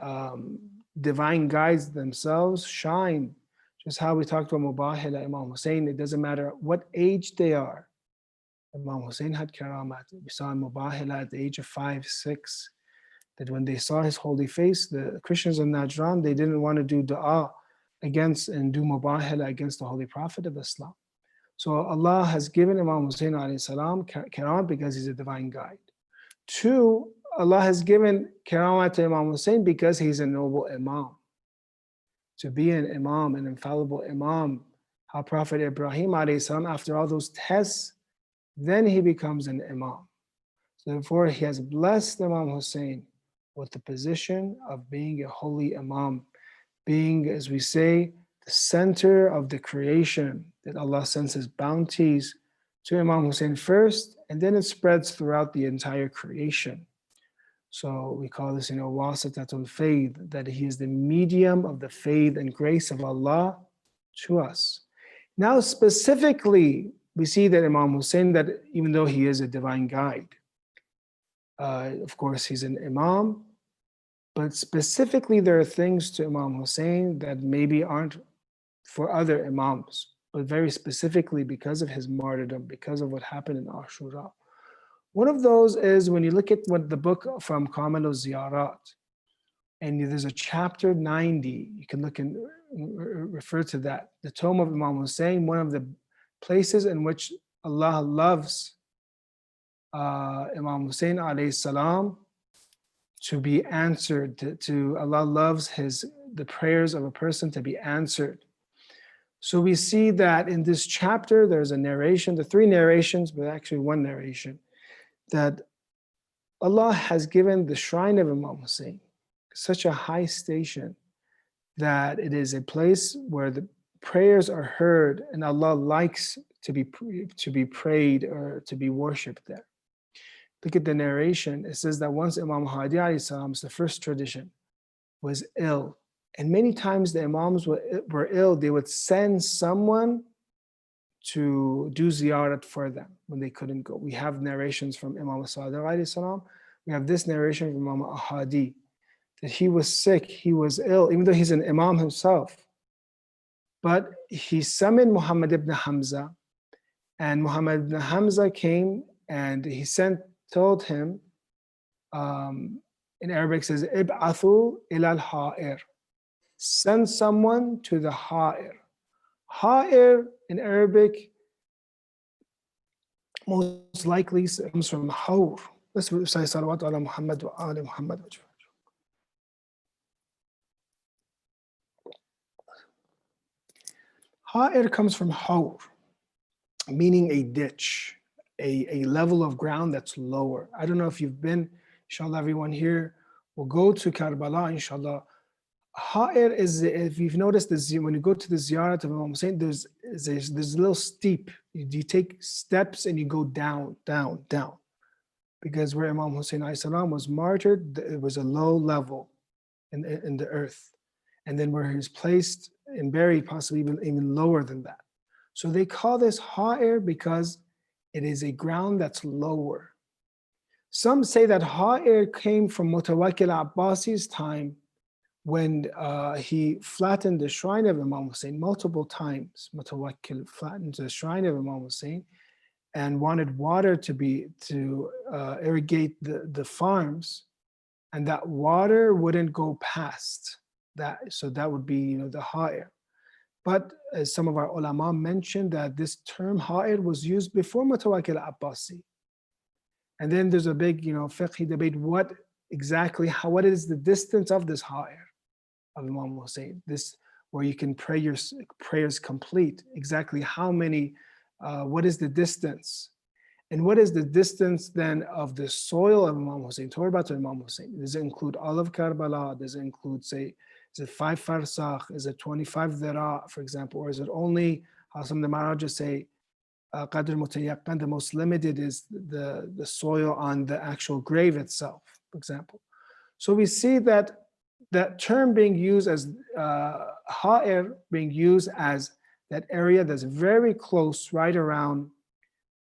divine guides themselves shine. Just how we talked about Mubahila, Imam Husayn, it doesn't matter what age they are. Imam Husayn had karamat. We saw in Mubahila at the age of 5, 6, that when they saw his holy face, the Christians in Najran, they didn't want to do dua against and do Mubahila against the Holy Prophet of Islam. So Allah has given Imam Husayn alayhi salam karamat because he's a divine guide. 2, Allah has given karamat to Imam Husayn because he's a noble Imam. To be an Imam, an infallible Imam, how Prophet Ibrahim alayhi salam, after all those tests, then he becomes an Imam. So therefore, he has blessed Imam Husayn with the position of being a holy Imam, being, as we say, the center of the creation, that Allah sends his bounties to Imam Husayn first, and then it spreads throughout the entire creation. So we call this, wasitatul faith, that he is the medium of the faith and grace of Allah to us. Now specifically, we see that Imam Husayn, that even though he is a divine guide, of course he's an Imam, but specifically there are things to Imam Husayn that maybe aren't for other Imams, but very specifically because of his martyrdom, because of what happened in Ashura. One of those is when you look at what the book from Kamil al-Ziyarat, and there's a chapter 90, you can look and refer to that. The tome of Imam Husayn, one of the places in which Allah loves Imam Husayn alayhi salam to be answered, to Allah loves the prayers of a person to be answered. So we see that in this chapter, there's a narration, the 3 narrations, but actually 1 narration, that Allah has given the shrine of Imam Husayn such a high station that it is a place where the prayers are heard and Allah likes to be prayed or to be worshipped there. Look at the narration. It says that once Imam Hadi alayhi salam's the first tradition was ill, and many times the Imams were ill, they would send someone to do ziyarat for them when they couldn't go. We have narrations from Imam Sadiq alayhi salam. We have this narration from Imam Hadi that he was sick, he was ill, even though he's an Imam himself. But he summoned Muhammad ibn Hamza, and Muhammad ibn Hamza came and he told him, in Arabic says, Ib'athu ila al-ha'ir. Send someone to the ha'ir. Ha'ir in Arabic most likely comes from hawr. Let's say salawat ala Muhammad wa ali Muhammad. Ha'ir comes from hawr, meaning a ditch, a level of ground that's lower. I don't know if you've been, inshallah, everyone here will go to Karbala, inshallah. Ha'ir is, if you've noticed, when you go to the ziyarat of Imam Husayn, there's a little steep. You take steps and you go down, down, down. Because where Imam Husayn alayhi salam was martyred, it was a low level in the earth. And then where he was placed and buried, possibly even lower than that. So they call this ha'ir because it is a ground that's lower. Some say that ha'ir came from Mutawakkil Abbasi's time when he flattened the shrine of Imam Husayn multiple times. Mutawakkil flattened the shrine of Imam Husayn and wanted water to irrigate the farms, and that water wouldn't go past that. So that would be, the ha'ir. But as some of our ulama mentioned, that this term ha'ir was used before Mutawakkil Abbasi. And then there's a big, fiqhi debate, what is the distance of this ha'ir of Imam Husayn? This, where you can pray your prayers complete. Exactly how many, what is the distance? And what is the distance then of the soil of Imam Husayn? Turbat to Imam Husayn. Does it include all of Karbala? Does it include, say, is it 5 farsakh? Is it 25 dhira, for example? Or is it only, how some of the Marajas say, Qadr Mutayaqqan, the most limited is the soil on the actual grave itself, for example. So we see that term being used as ha'ir, being used as that area that's very close, right around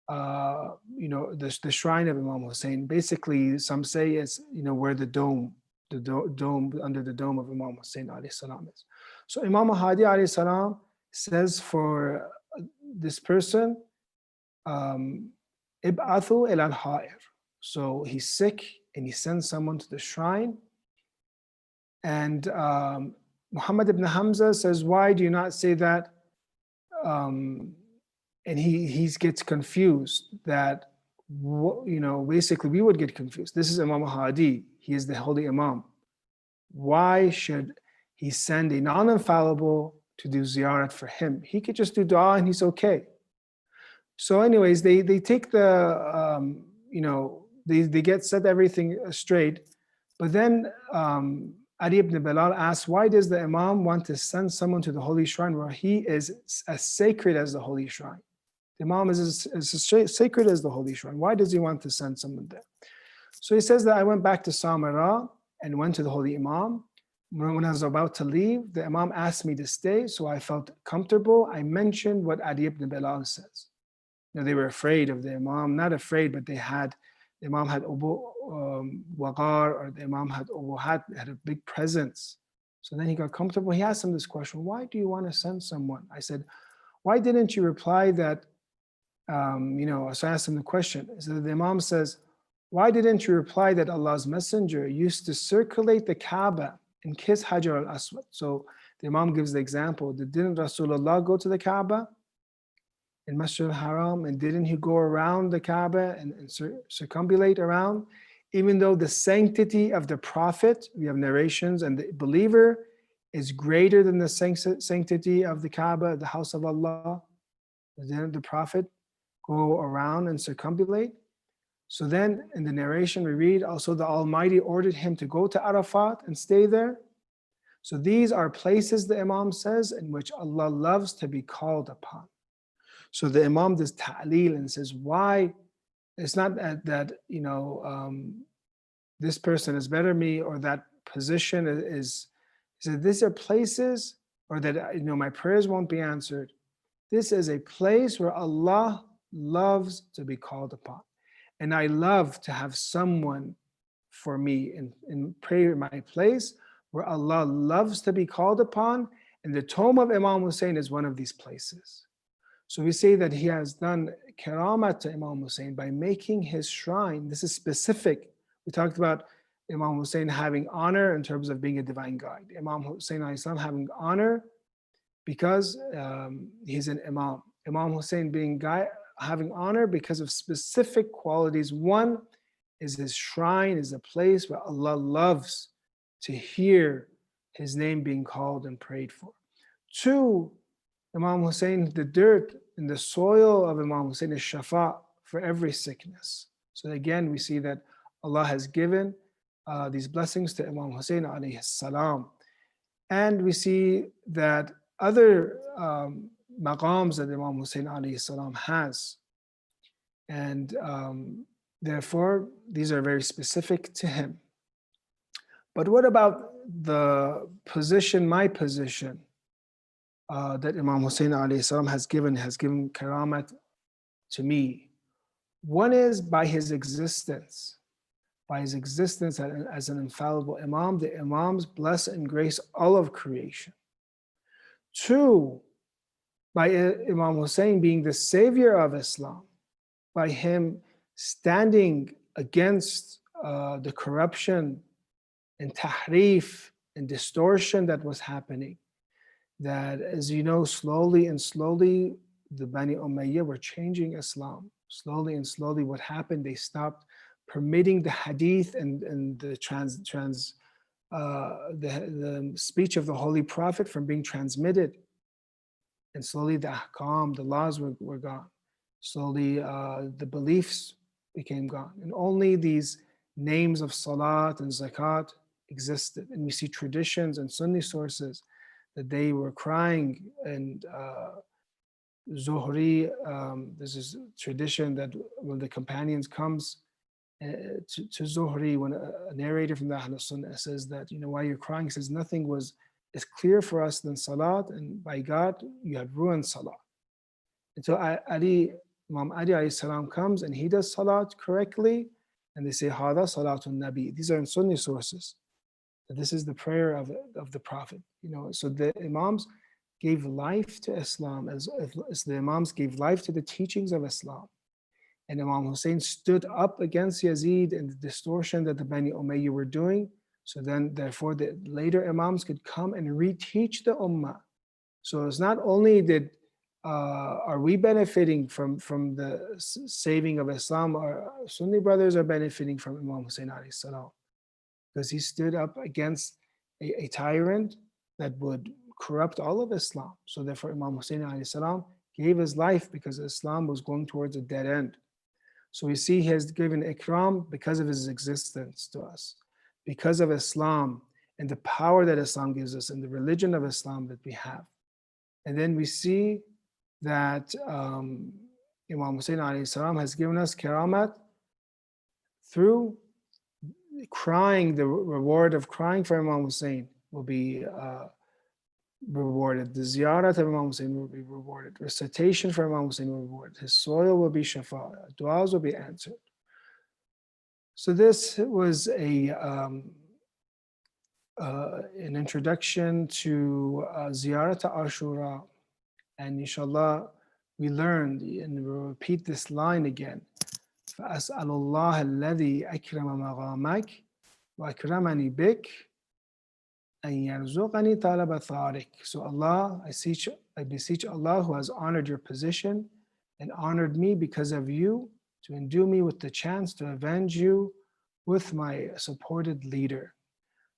the shrine of Imam Husayn. Basically, some say it's where the dome under the dome of Imam Husayn alayhi salam is. So Imam Hadi alayhi salam says for this person, Ib'athu ila al-ha'ir. So he's sick and he sends someone to the shrine. And Muhammad ibn Hamza says, why do you not say that? And he gets confused that, basically we would get confused. This is Imam Hadi. He is the holy Imam. Why should he send a non-infallible to do ziyarat for him? He could just do dua and he's okay. So anyways, they take the, they set everything straight. But then Ali ibn Bilal asks, why does the Imam want to send someone to the holy shrine where he is as sacred as the holy shrine? The Imam is as sacred as the holy shrine. Why does he want to send someone there? So he says that I went back to Samara and went to the holy Imam. When I was about to leave, the Imam asked me to stay, so I felt comfortable. I mentioned what Ali ibn Bilal says. They were afraid of the Imam, not afraid, but the Imam had Wagar, or the Imam had a big presence. So then he got comfortable. He asked him this question, why do you want to send someone? I said, why didn't you reply that, so I asked him the question. So the Imam says, why didn't you reply that Allah's Messenger used to circulate the Kaaba and kiss Hajar al-Aswad? So the Imam gives the example, didn't Rasulullah go to the Kaaba in Masjid al-Haram, and didn't he go around the Kaaba and circumambulate around? Even though the sanctity of the Prophet, we have narrations, and the believer is greater than the sanctity of the Kaaba, the house of Allah, didn't the Prophet go around and circumambulate? So then in the narration we read, also the Almighty ordered him to go to Arafat and stay there. So these are places, the Imam says, in which Allah loves to be called upon. So the Imam does ta'leel and says, why? It's not that this person is better than me, or that position is. He said, these are places, or that my prayers won't be answered. This is a place where Allah loves to be called upon. And I love to have someone for me in prayer in my place where Allah loves to be called upon. And the tomb of Imam Husayn is one of these places. So we say that he has done karamat to Imam Husayn by making his shrine. This is specific. We talked about Imam Husayn having honor in terms of being a divine guide. Imam Husayn having honor because he's an Imam. Imam Husayn having honor because of specific qualities. One is his shrine is a place where Allah loves to hear his name being called and prayed for. Two, Imam Husayn, the dirt in the soil of Imam Husayn is shafa for every sickness. So again, we see that Allah has given these blessings to Imam Husayn alayhi salam. And we see that other maqams that Imam Husayn alayhi salam has. And therefore, these are very specific to him. But what about the position, my position, that Imam Husayn alayhi salam has given karamat to me? One is by his existence. By his existence as an infallible Imam, the Imams bless and grace all of creation. Two, by Imam Husayn being the savior of Islam, by him standing against the corruption and tahrif and distortion that was happening. That, as you know, slowly and slowly, the Bani Umayyah were changing Islam. Slowly and slowly, what happened? They stopped permitting the hadith and the the speech of the Holy Prophet from being transmitted. And slowly the ahkam, the laws were gone. Slowly the beliefs became gone. And only these names of salat and zakat existed. And we see traditions and Sunni sources that they were crying. And Zuhri, there's this tradition that when the companions comes to Zuhri, when a narrator from the Ahl Sunnah says that, why you're crying, he says, nothing was as clear for us than salat, and by God, you have ruined salat. And so Imam Ali alayhi salam comes and he does salat correctly, and they say, Hada Salatun Nabi. These are in Sunni sources. This is the prayer of the Prophet. So the Imams gave life to Islam as the Imams gave life to the teachings of Islam. And Imam Husayn stood up against Yazid and the distortion that the Bani Umayyah were doing. So then, therefore, the later Imams could come and reteach the Ummah. So it's not only that are we benefiting from the saving of Islam, our Sunni brothers are benefiting from Imam Husayn alayhi salam, because he stood up against a tyrant that would corrupt all of Islam. So therefore, Imam Husayn alayhi salam gave his life because Islam was going towards a dead end. So we see he has given ikram because of his existence to us, because of Islam and the power that Islam gives us and the religion of Islam that we have. And then we see that Imam Husayn alayhi salam has given us karamat through crying. The reward of crying for Imam Husayn will be rewarded. The ziyarat of Imam Husayn will be rewarded. Recitation for Imam Husayn will be rewarded. His soil will be shafa. Du'as will be answered. So this was an introduction to ziyarat Ashura. And inshallah, we learned, and we'll repeat this line again. فَأَسْأَلُ اللَّهَ الَّذِي أَكْرَمَ مَغَامَكَ وَأَكْرَمَنِي بِكَ أَنْ يَرْزُقَنِي طَلَبَ ثَارِكَ. So Allah, I beseech Allah who has honored your position and honored me because of you, to endue me with the chance to avenge you with my supported leader.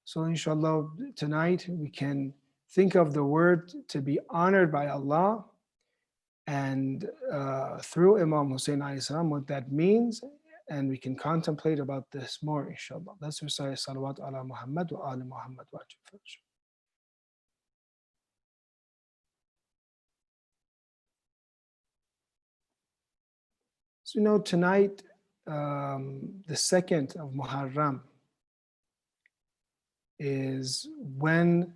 So inshallah, tonight we can think of the word to be honored by Allah, and through Imam Husayn alayhi salam, what that means, and we can contemplate about this more, inshallah. Let's recite salawat ala Muhammad wa ali Muhammad wa ajib. So we know tonight, the 2nd of Muharram, is when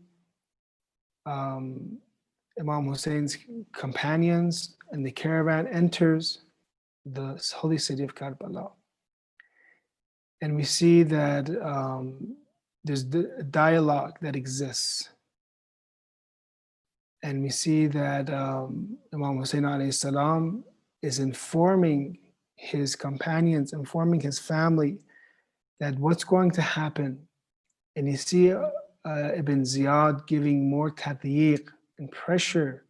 Imam Husayn's companions and the caravan enters the holy city of Karbala. And we see that there's a dialogue that exists. And we see that Imam Husayn alayhi salam is informing his companions, informing his family that what's going to happen. And you see Ibn Ziyad giving more tadyiq and pressure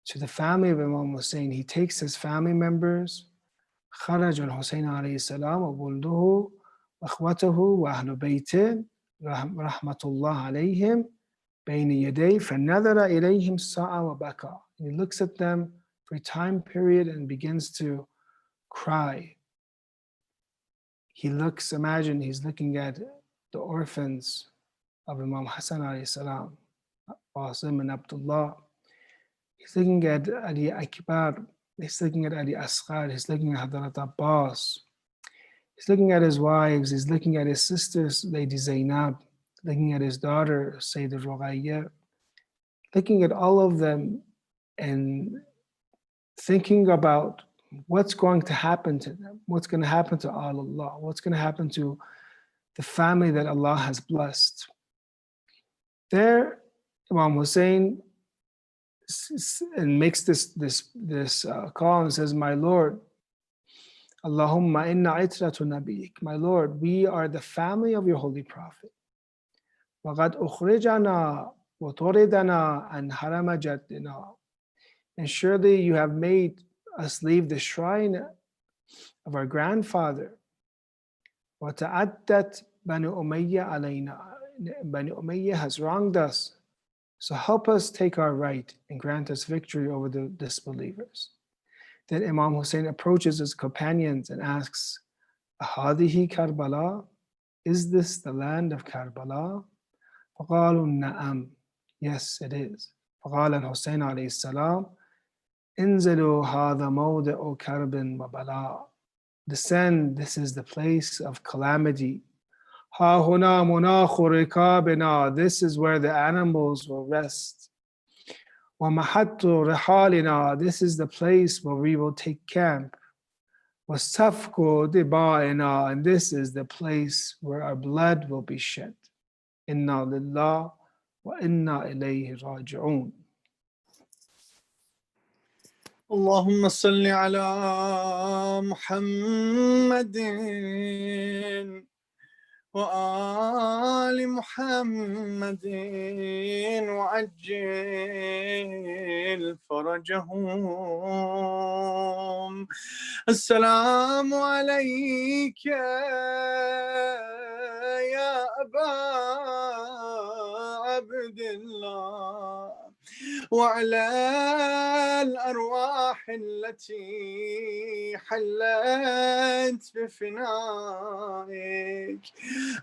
to the family of Imam Husayn. He takes his family members, خرج الحسين عليه السلام وولده وأخوته وأهل بيته رحمة الله عليهم بين يديه فنظر إليهم ساعة وبكى. He looks at them for a time period and begins to cry. He looks, imagine he's looking at the orphans of Imam Hassan alayhi salam, Qasim and Abdullah. He's looking at Ali Akbar, he's looking at Ali Asghar, he's looking at Hadrat Abbas, he's looking at his wives, he's looking at his sisters, Lady Zainab, looking at his daughter, Sayyidah Ruqayyah, looking at all of them and thinking about what's going to happen to them, what's going to happen to Allah, what's going to happen to the family that Allah has blessed. There, Imam Husayn and makes this call and says, "My Lord, Allahumma inna itratu nabiyik, my Lord, we are the family of your holy prophet. وَقَدْ أُخْرِجَنَا وَطُرِدَنَا عَنْ حَرَمَ جَدِّنَا. And surely you have made us leave the shrine of our grandfather. وَتَعَدَّتْ بَنُ أُمَيَّةَ عَلَيْنَا. Bani Umayyah has wronged us. So help us take our right and grant us victory over the disbelievers." Then Imam Husayn approaches his companions and asks, "Ahadihi Karbala? Is this the land of Karbala?" فقالوا نعم. Yes, it is. فقال الحسين عليه السلام انزلوا هذا موضع كرب وبلاء. Descend, this is the place of calamity. ها هنا مناخ ركابنا. This is where the animals will rest. ومحط رحالنا. This is the place where we will take camp. وسفك دمائنا. And this is the place where our blood will be shed. إنا لله وإنا إليه راجعون. اللهم صل على محمد وآل محمد وعجل فرجهم. السلام عليك يا أبا عبد الله وعلى الأرواح التي حلت بفنائك.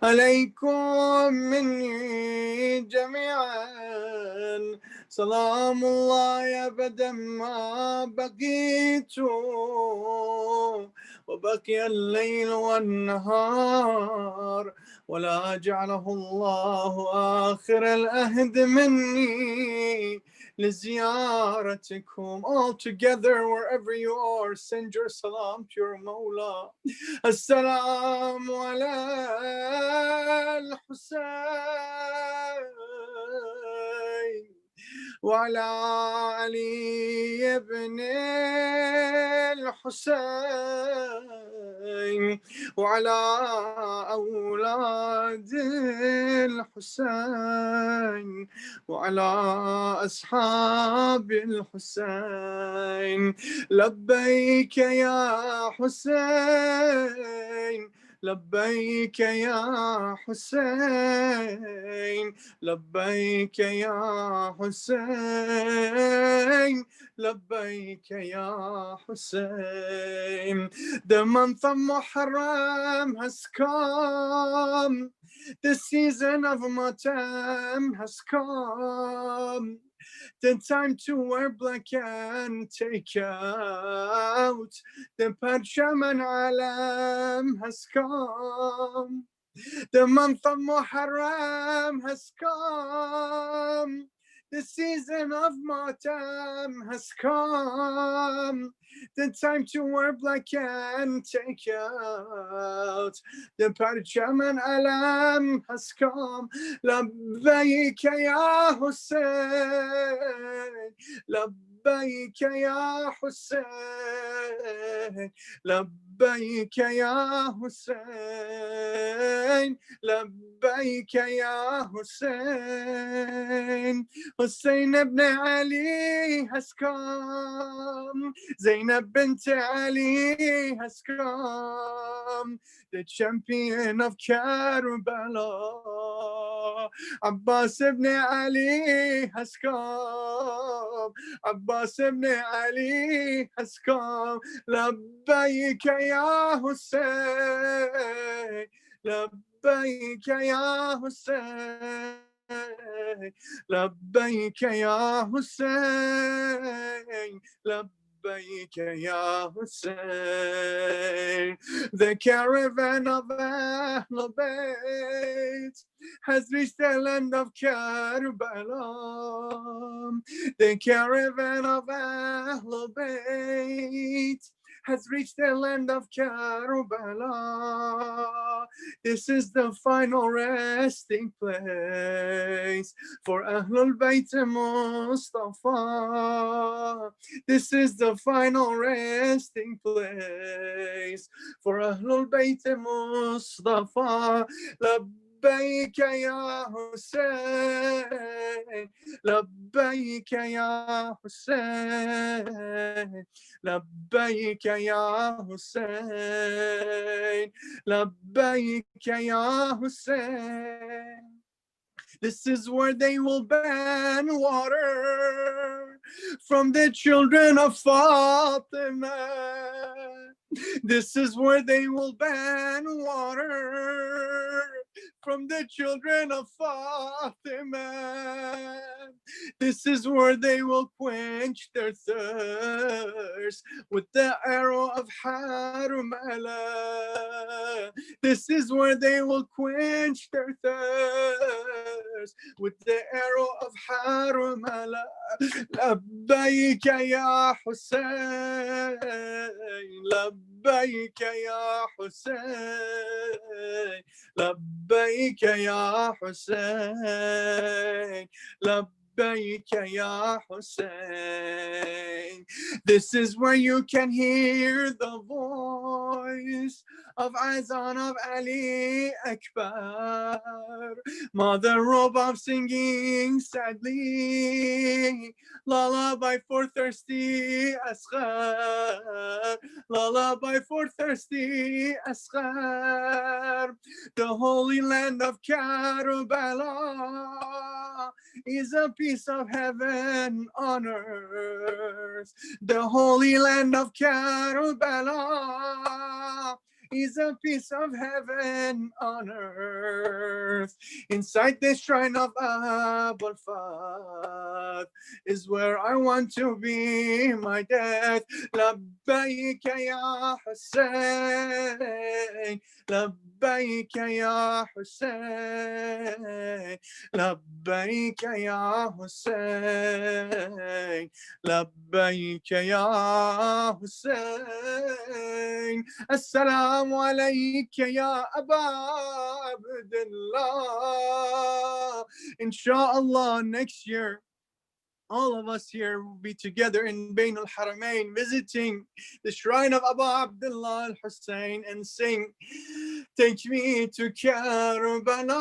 عليكم مني جميعا سلام الله أبدا ما بقيت وبقي الليل والنهار ولا جعله الله آخر الأهد مني لزيارتكم. All together wherever you are, send your salam to your Mawla. السلام على الحسين وعلى علي بن الحسين وعلى أولاد الحسين وعلى أصحاب الحسين. لبيك يا حسين لبيك يا حسين لبيك يا حسين لبيك يا حسين. The month of Muharram has come. The season of Matam has come. The time to wear black and take out the Parsham and Alam has come. The month of Muharram has come. The season of Matam has come. The time to wear black and take out the Parsham and Alam has come. Labbaik ya Husayn, Labbaik ya Husayn, Labbaik ya Husayn, Labbaik ya Husayn. Husayn ibn Ali has come. Zainab bint Ali has come. The champion of Karbala. Abbas ibn Ali has come. Abbas ibn Ali has come. Labbaik ya Husayn. Labbaik ya Husayn. لبيك يا حسين لبيك يا حسين. The caravan of Ahl Bayt has reached the land of Karbala. The caravan of Ahl Bayt has reached the land of Karbala. This is the final resting place for Ahlul Bayt Mustafa. This is the final resting place for Ahlul Bayt Mustafa. لبيك يا حسين لبيك يا حسين لبيك يا حسين لبيك يا حسين. This is where they will ban water from the children of Fatima. This is where they will ban water from the children of Fatima. This is where they will quench their thirst with the arrow of Harumala. This is where they will quench their thirst with the arrow of Harumala. لبيك يا حسين لبيك يا حسين لبيك يا حسين لبيك يا حسين. This is where you can hear the voice of Azan of Ali Akbar. Mother Robab singing sadly, lullaby for thirsty Asghar, lullaby for thirsty Asghar. The holy land of Karbala is a piece of heaven on earth. The holy land of Karbala is a piece of heaven on earth. Inside the shrine of Abul Fat is where I want to be my death. لبيك يا حسين لبيك يا حسين لبيك يا حسين لبيك يا حسين. السلام عليك يا أبا عبد الله. Inshallah, next year all of us here will be together in Bain al-Haramain visiting the shrine of Abu Abdullah al-Husayn and sing, take me to Karbala,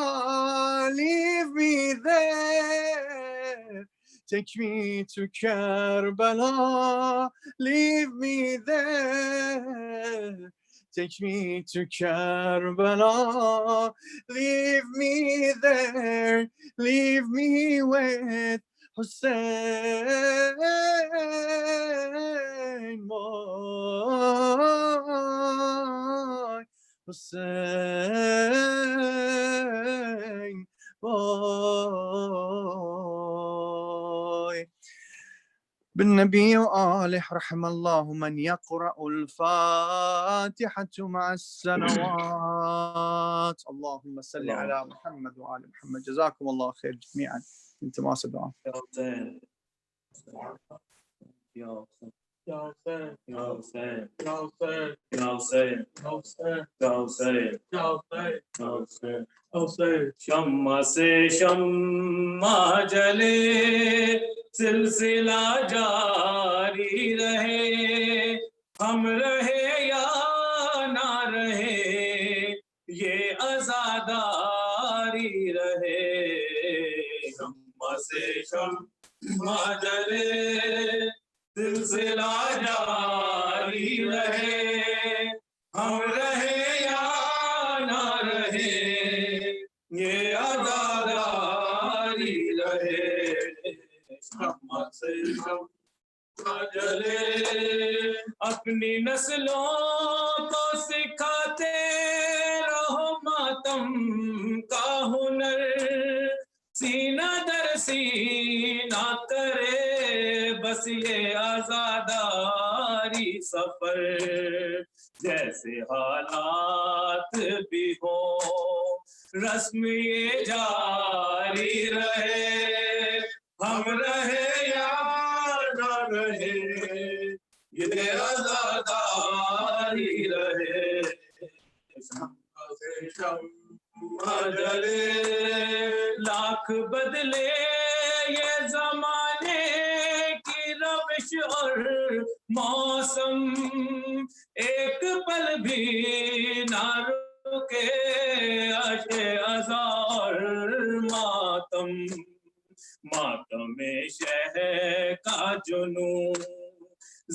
leave me there. Take me to Karbala, leave me there. Take me to Karbala, leave me there, leave me with Husayn, my Husayn, my بالنبي وآله رحم الله من يقرأ الفاتحة مع السنوات. اللهم صل على محمد وآل محمد. جزاكم الله خير جميعا. انت ما صدقوا. يا حسين يا حسين يا حسين يا حسين يا حسين يا حسين يا حسين يا حسين حسين شمع سے شمع جلے سلسلہ جاری رہے ہم رہے یا نہ رہے یہ عزاداری رہے شمع سے شمع جلے سلسلہ جاری رہے ہم رہے یا نہ رہے یہ عزاداری رہے شمع سے شمع جلے اپنی نسلوں کو سکھاتے رہو ماتم کا ہنر سینہ در سینہ کرے بس یہ آزاداری سفر جیسے حالات بھی ہوں رسم یہ جاری رہے ہم رہے یا نہ رہے یہ آزاداری رہے شمع جلے لاکھ بدلے یہ زمانے کی روش اور موسم ایک پل بھی نہ رکے عشق ازا اور ماتم ماتم شہ کا جنون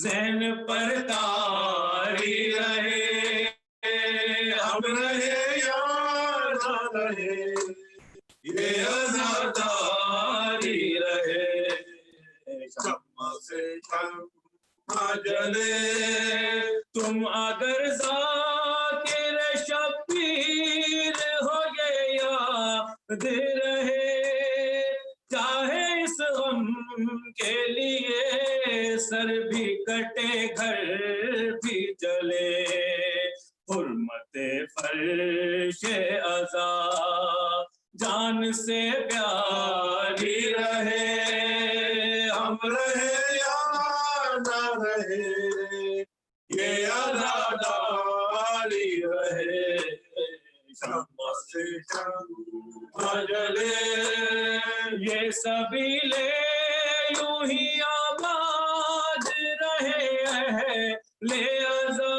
ذہن پر طاری رہے ہم رہے یا نہ رہے یہ عزاداری رہے شمع سے شمع جلے تم اگر ذاکر شبیر ہو یہ یاد رہے چاہے اس غم کے لیے سر بھی کٹے گھر بھی جلے حرمت فرش ازا جان سے پیاری رہے ہم رہے یا نہ رہے یہ عزاداری رہے شمع سے شمع جلے یہ سبیلے یوں ہی آباد رہے لے ازا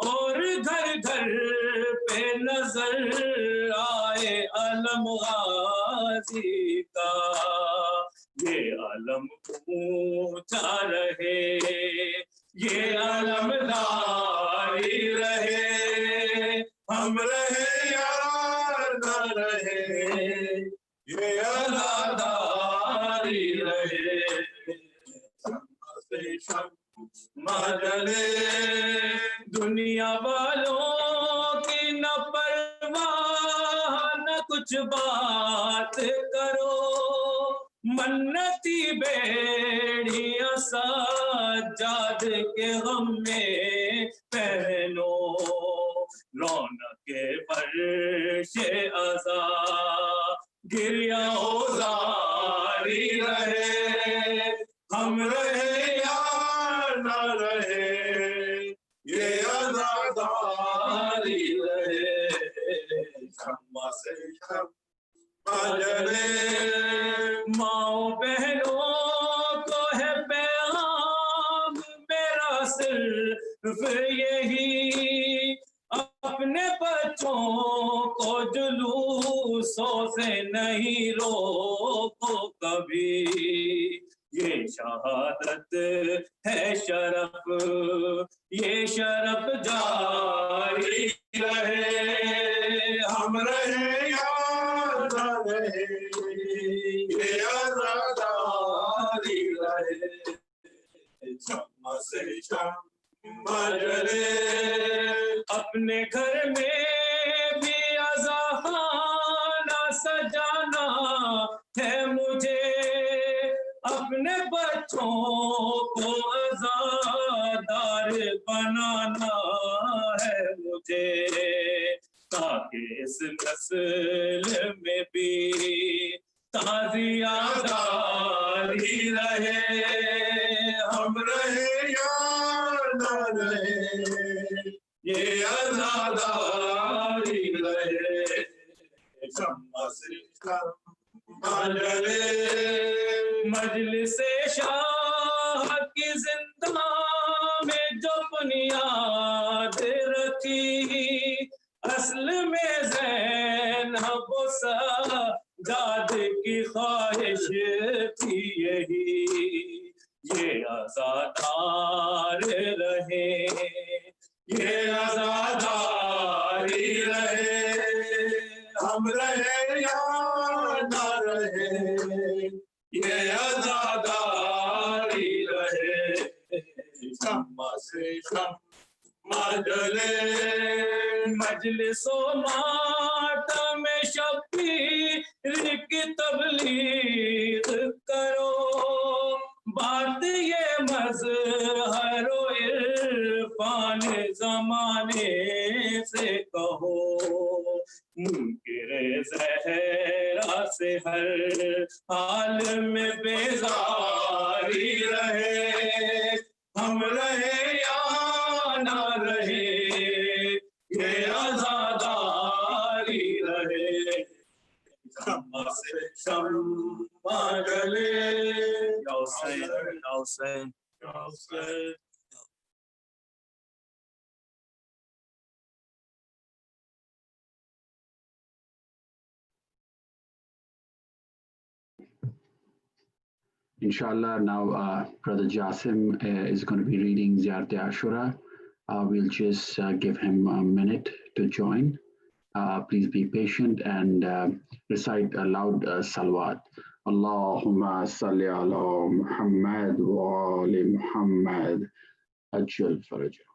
اور گھر گھر پہ نظر آئے علم غازی کا یہ علم اونچا رہے یہ علم داری رہے ہم رہے یا نہ رہے یہ عزاداری رہے شمع سے شمع جلے دنیا والوں کی نہ پرواہ نہ کچھ بات کرو منتی بیڑیاں سجاد کے غم میں پہنو رونق فرش ازا گریا ہو زاری رہے ہم رہے یا نہ رہے یہ عزاداری رہے شمع سے شمع جلے ماؤں بہنوں کو ہے پیغام میرا صرف یہی اپنے بچوں کو جلوسوں سے نہیں روکو کبھی یہ شہادت ہے شرف یہ شرف جاری رہے ہم رہے یا نہ رہے یہ عزاداری رہے شمع سے شمع جلے اپنے گھر میں بھی ازاحانہ سجانا ہے مجھے اپنے بچوں کو عزادار بنانا ہے مجھے تاکہ اس نسل میں بھی تازیاداری رہے ہم رہے یا نہ رہے یہ عزاداری رہے شمع سے مجلس شاہ کی زندہ میں جو بنیاد رکھی اصل میں زینب و سجاد کی خواہش تھی یہی یہ عزادار رہے یہ عزاداری رہے ہم رہے یا نہ رہے یہ عزاداری رہے شمع سے شمع جلے مجلس و ماتم شبیر کی تبلیغ کرو بات یہ مظہر و عرفان زمانے سے کہو منکر زہرا سے ہر حال میں بیزاری رہے ہم رہے یا نہ رہے یہ عزاداری رہے شمع سے شمع جلے یا حسین یا حسین یا حسین Inshallah, now Brother Jasim is going to be reading Ziyarat Ashura. We'll just give him a minute to join. Please be patient and recite a loud salawat. Allahumma salli ala Muhammad wa ali Muhammad ajal farajah.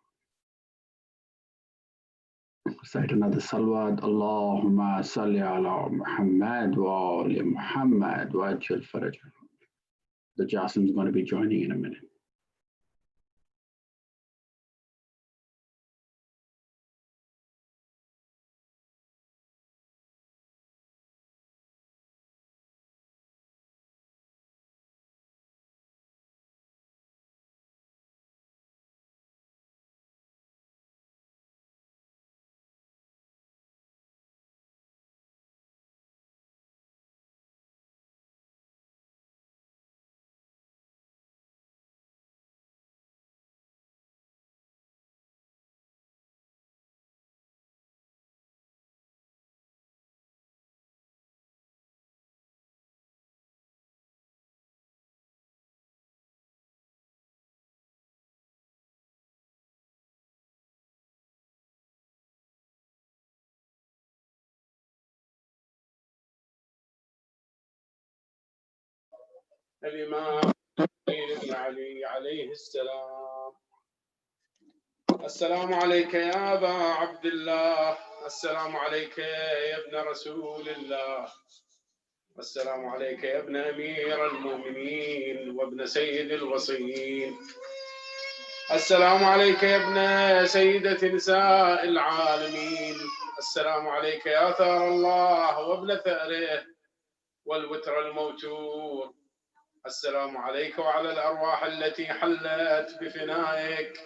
Recite another salawat. Allahumma salli ala Muhammad wa ali Muhammad ajal farajah. The Jasim is going to be joining in a minute. الإمام علي عليه السلام. السلام عليك يا أبا عبد الله، السلام عليك يا ابن رسول الله، السلام عليك يا ابن أمير المؤمنين وابن سيد الوصيين، السلام عليك يا ابن سيدة نساء العالمين، السلام عليك يا ثار الله وابن ثأره والوتر الموتور، السلام عليك وعلى الأرواح التي حلت بفنائك،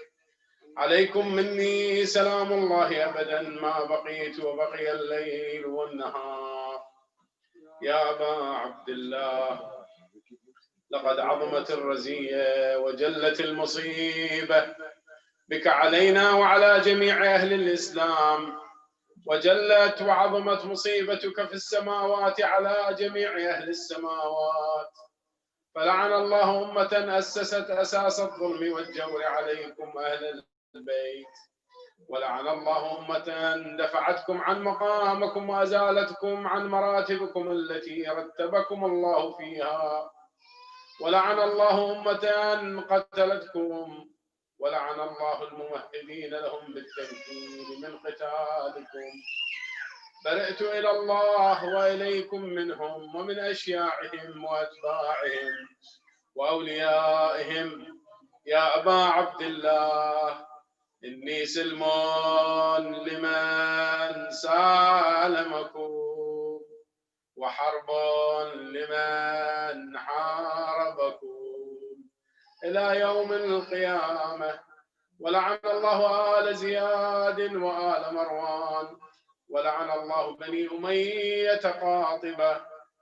عليكم مني سلام الله أبدا ما بقيت وبقي الليل والنهار. يا أبا عبد الله، لقد عظمت الرزية وجلت المصيبة بك علينا وعلى جميع أهل الإسلام، وجلت وعظمت مصيبتك في السماوات على جميع أهل السماوات، فلعن الله أمة أسست أساس الظلم والجور عليكم أهل البيت، ولعن الله أمة دفعتكم عن مقامكم وأزالتكم عن مراتبكم التي رتبكم الله فيها، ولعن الله أمة قتلتكم، ولعن الله الممهدين لهم بالتمكين من قتالكم. برئت إلى الله وإليكم منهم ومن أشياعهم وأتباعهم وأوليائهم. يا أبا عبد الله إني سلم لمن سالمكم وحرب لمن حاربكم إلى يوم القيامة. ولعن الله آل زياد وآل مروان، ولعن الله بني أمية قاطبة،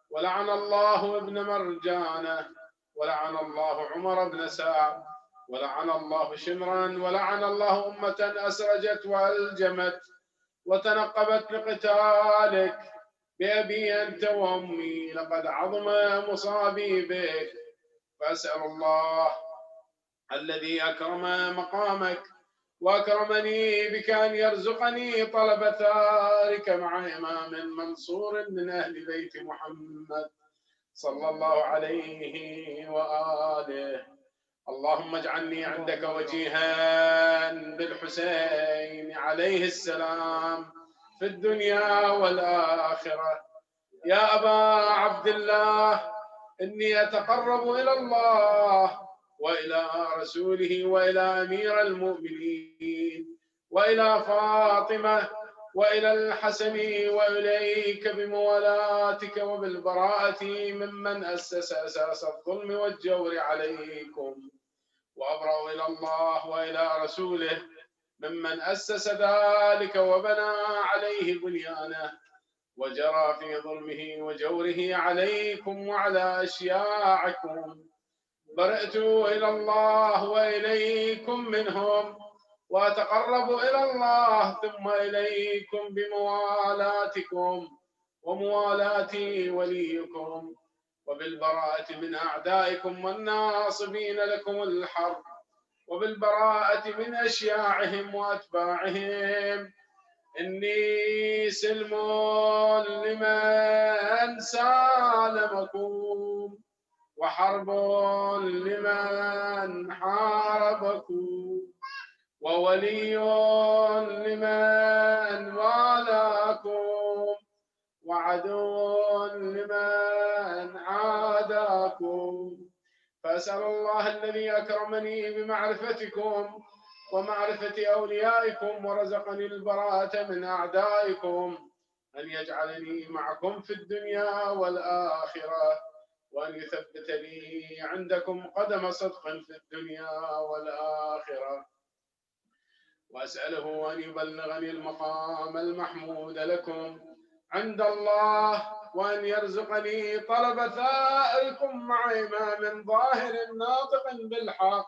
ولعن الله ابن مرجانة، ولعن الله عمر بن سعد، ولعن الله شمرا، ولعن الله أمة أسرجت وألجمت وتنقبت لقتالك. بأبي أنت وأمي لقد عظم مصابي بك، فأسأل الله الذي أكرم مقامك وأكرمني بك أن يرزقني طلب ثارك مع إمام منصور من أهل بيت محمد صلى الله عليه وآله. اللهم اجعلني عندك وجيها بالحسين عليه السلام في الدنيا والآخرة. يا أبا عبد الله إني أتقرب إلى الله وإلى رسوله وإلى أمير المؤمنين وإلى فاطمة وإلى الحسن وإليك بموالاتك وبالبراءة ممن أسس أساس الظلم والجور عليكم، وأبرأ إلى الله وإلى رسوله ممن أسس ذلك وبنى عليه بنيانه وجرى في ظلمه وجوره عليكم وعلى أشياعكم. برئت إلى الله وإليكم منهم، وأتقرب إلى الله ثم إليكم بموالاتكم وموالاة وليكم، وبالبراءة من أعدائكم والناصبين لكم الحرب، وبالبراءة من أشياعهم وأتباعهم. إني سلم لمن سالمكم وحرب لمن حاربكم وولي لمن والاكم وعدو لمن عاداكم. فأسأل الله الذي أكرمني بمعرفتكم ومعرفة أوليائكم ورزقني البراءة من أعدائكم أن يجعلني معكم في الدنيا والآخرة، وأن يثبت لي عندكم قدم صدق في الدنيا والآخرة، وأسأله أن يبلغني المقام المحمود لكم عند الله، وأن يرزقني طلب ثائركم مع إمام ظاهر ناطق بالحق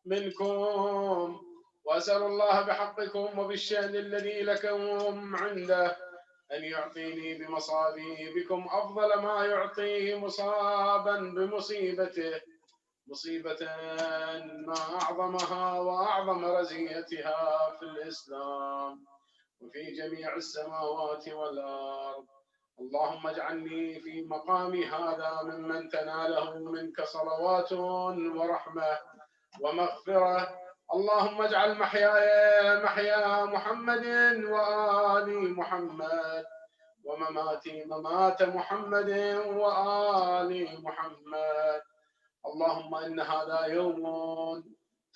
منكم. وأسأل الله بحقكم وبالشأن الذي لكم عنده أن يعطيني بمصابي بكم أفضل ما يعطيه مصابا بمصيبته، مصيبة ما أعظمها وأعظم رزيتها في الإسلام وفي جميع السماوات والأرض. اللهم اجعلني في مقامي هذا ممن تناله منك صلوات ورحمة ومغفرة. اللهم اجعل محياي محيا محمد وآل محمد، ومماتي ممات محمد وآل محمد. اللهم إن هذا يوم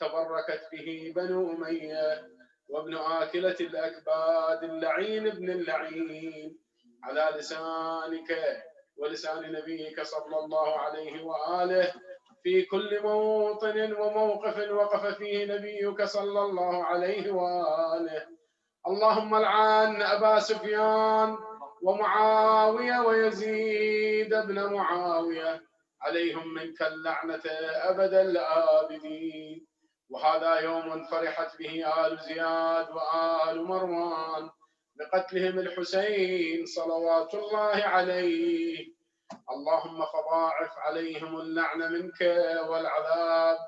تبركت به بنو أمية وابن آكلة الأكباد اللعين ابن اللعين على لسانك ولسان نبيك صلى الله عليه وآله في كل موطن وموقف وقف فيه نبيك صلى الله عليه وآله. اللهم العن أبا سفيان ومعاوية ويزيد بن معاوية عليهم منك اللعنة أبد الآبدين. وهذا يوم فرحت به آل زياد وآل مروان بقتلهم الحسين صلوات الله عليه. اللهم فضاعف عليهم اللعنة منك والعذاب.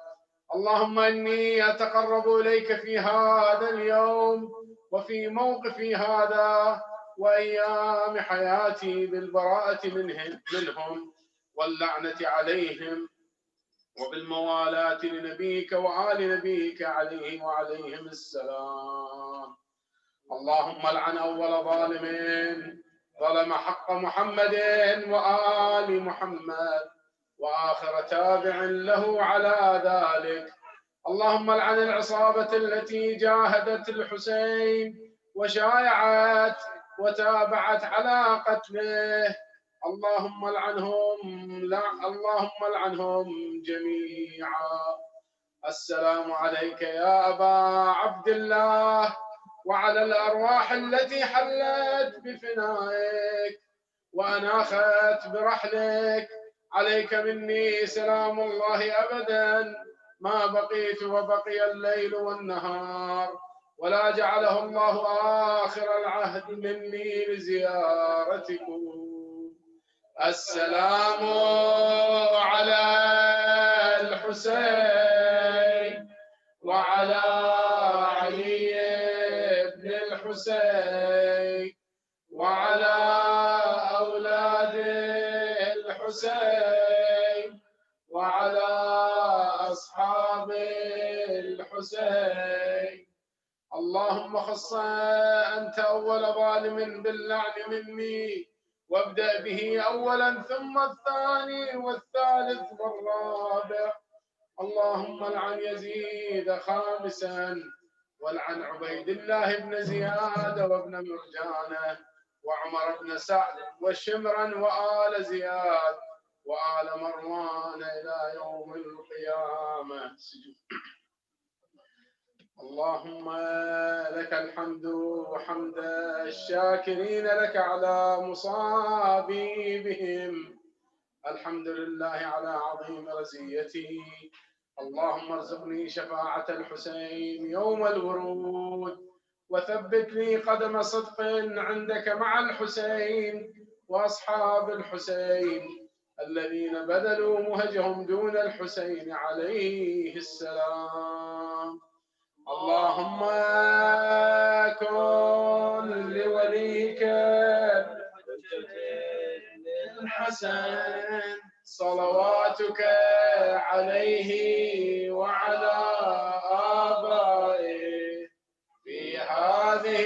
اللهم إني أتقرب إليك في هذا اليوم وفي موقفي هذا وأيام حياتي بالبراءة منهم واللعنة عليهم وبالموالاة لنبيك وآل نبيك عليه وعليهم السلام. اللهم العن أول ظالم ظلم حق محمد وآل محمد، وآخر تابع له على ذلك. اللهم العن العصابة التي جاهدت الحسين وشايعت وتابعت على قتله. اللهم العنهم جميعا. السلام عليك يا أبا عبد الله وعلى الأرواح التي حلت بفنائك وأناخت برحلك. عليك مني سلام الله أبدا ما بقيت وبقي الليل والنهار، ولا جعله الله آخر العهد مني لزيارتكم. السلام على الحسين وعلى علي بن الحسين وعلى أولاد الحسين وعلى أصحاب الحسين. اللهم خص أنت أول ظالم باللعن مني، وابدأ به أولا ثم الثاني والثالث والرابع. اللهم العن يزيد خامسا، والعن عبيد الله بن زياد وابن مرجانة وعمر بن سعد وشمرا وآل زياد وآل مروان إلى يوم القيامة. اللهم لك الحمد وحمد الشاكرين لك على مصابيبهم. الحمد لله على عظيم رزيتي. اللهم ارزقني شفاعة الحسين يوم الورود، وثبت لي قدم صدق عندك مع الحسين وأصحاب الحسين الذين بذلوا مهجهم دون الحسين عليه السلام. اللهم كن لوليك الحسن صلواتك عليه وعلى آبائه في هذه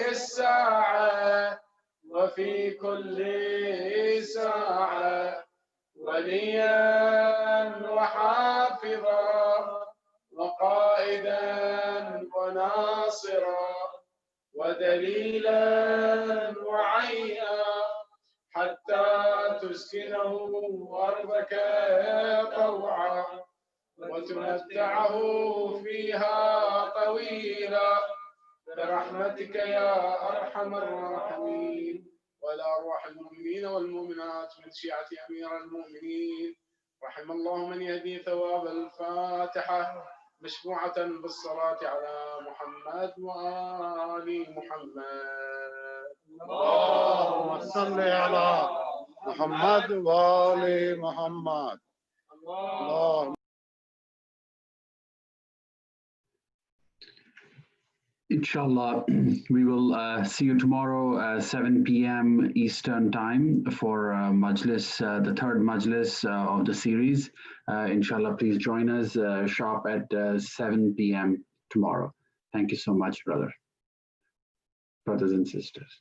الساعة وفي كل ساعة وليا وحافظا وقائدا وناصرا ودليلا وعينا حتى تسكنه أرضك طوعا وتمتعه فيها طويلا برحمتك يا أرحم الراحمين. وإلى أرواح المؤمنين والمؤمنات من شيعة أمير المؤمنين رحم الله من يهدي ثواب الفاتحة مشفوعة بالصلاة على محمد وآل محمد. اللهم صل على محمد وآل محمد. اللهم Inshallah, we will see you tomorrow 7 p.m. Eastern Time for Majlis, the third Majlis of the series. Inshallah, please join us sharp at 7 p.m. tomorrow. Thank you so much, brothers and sisters.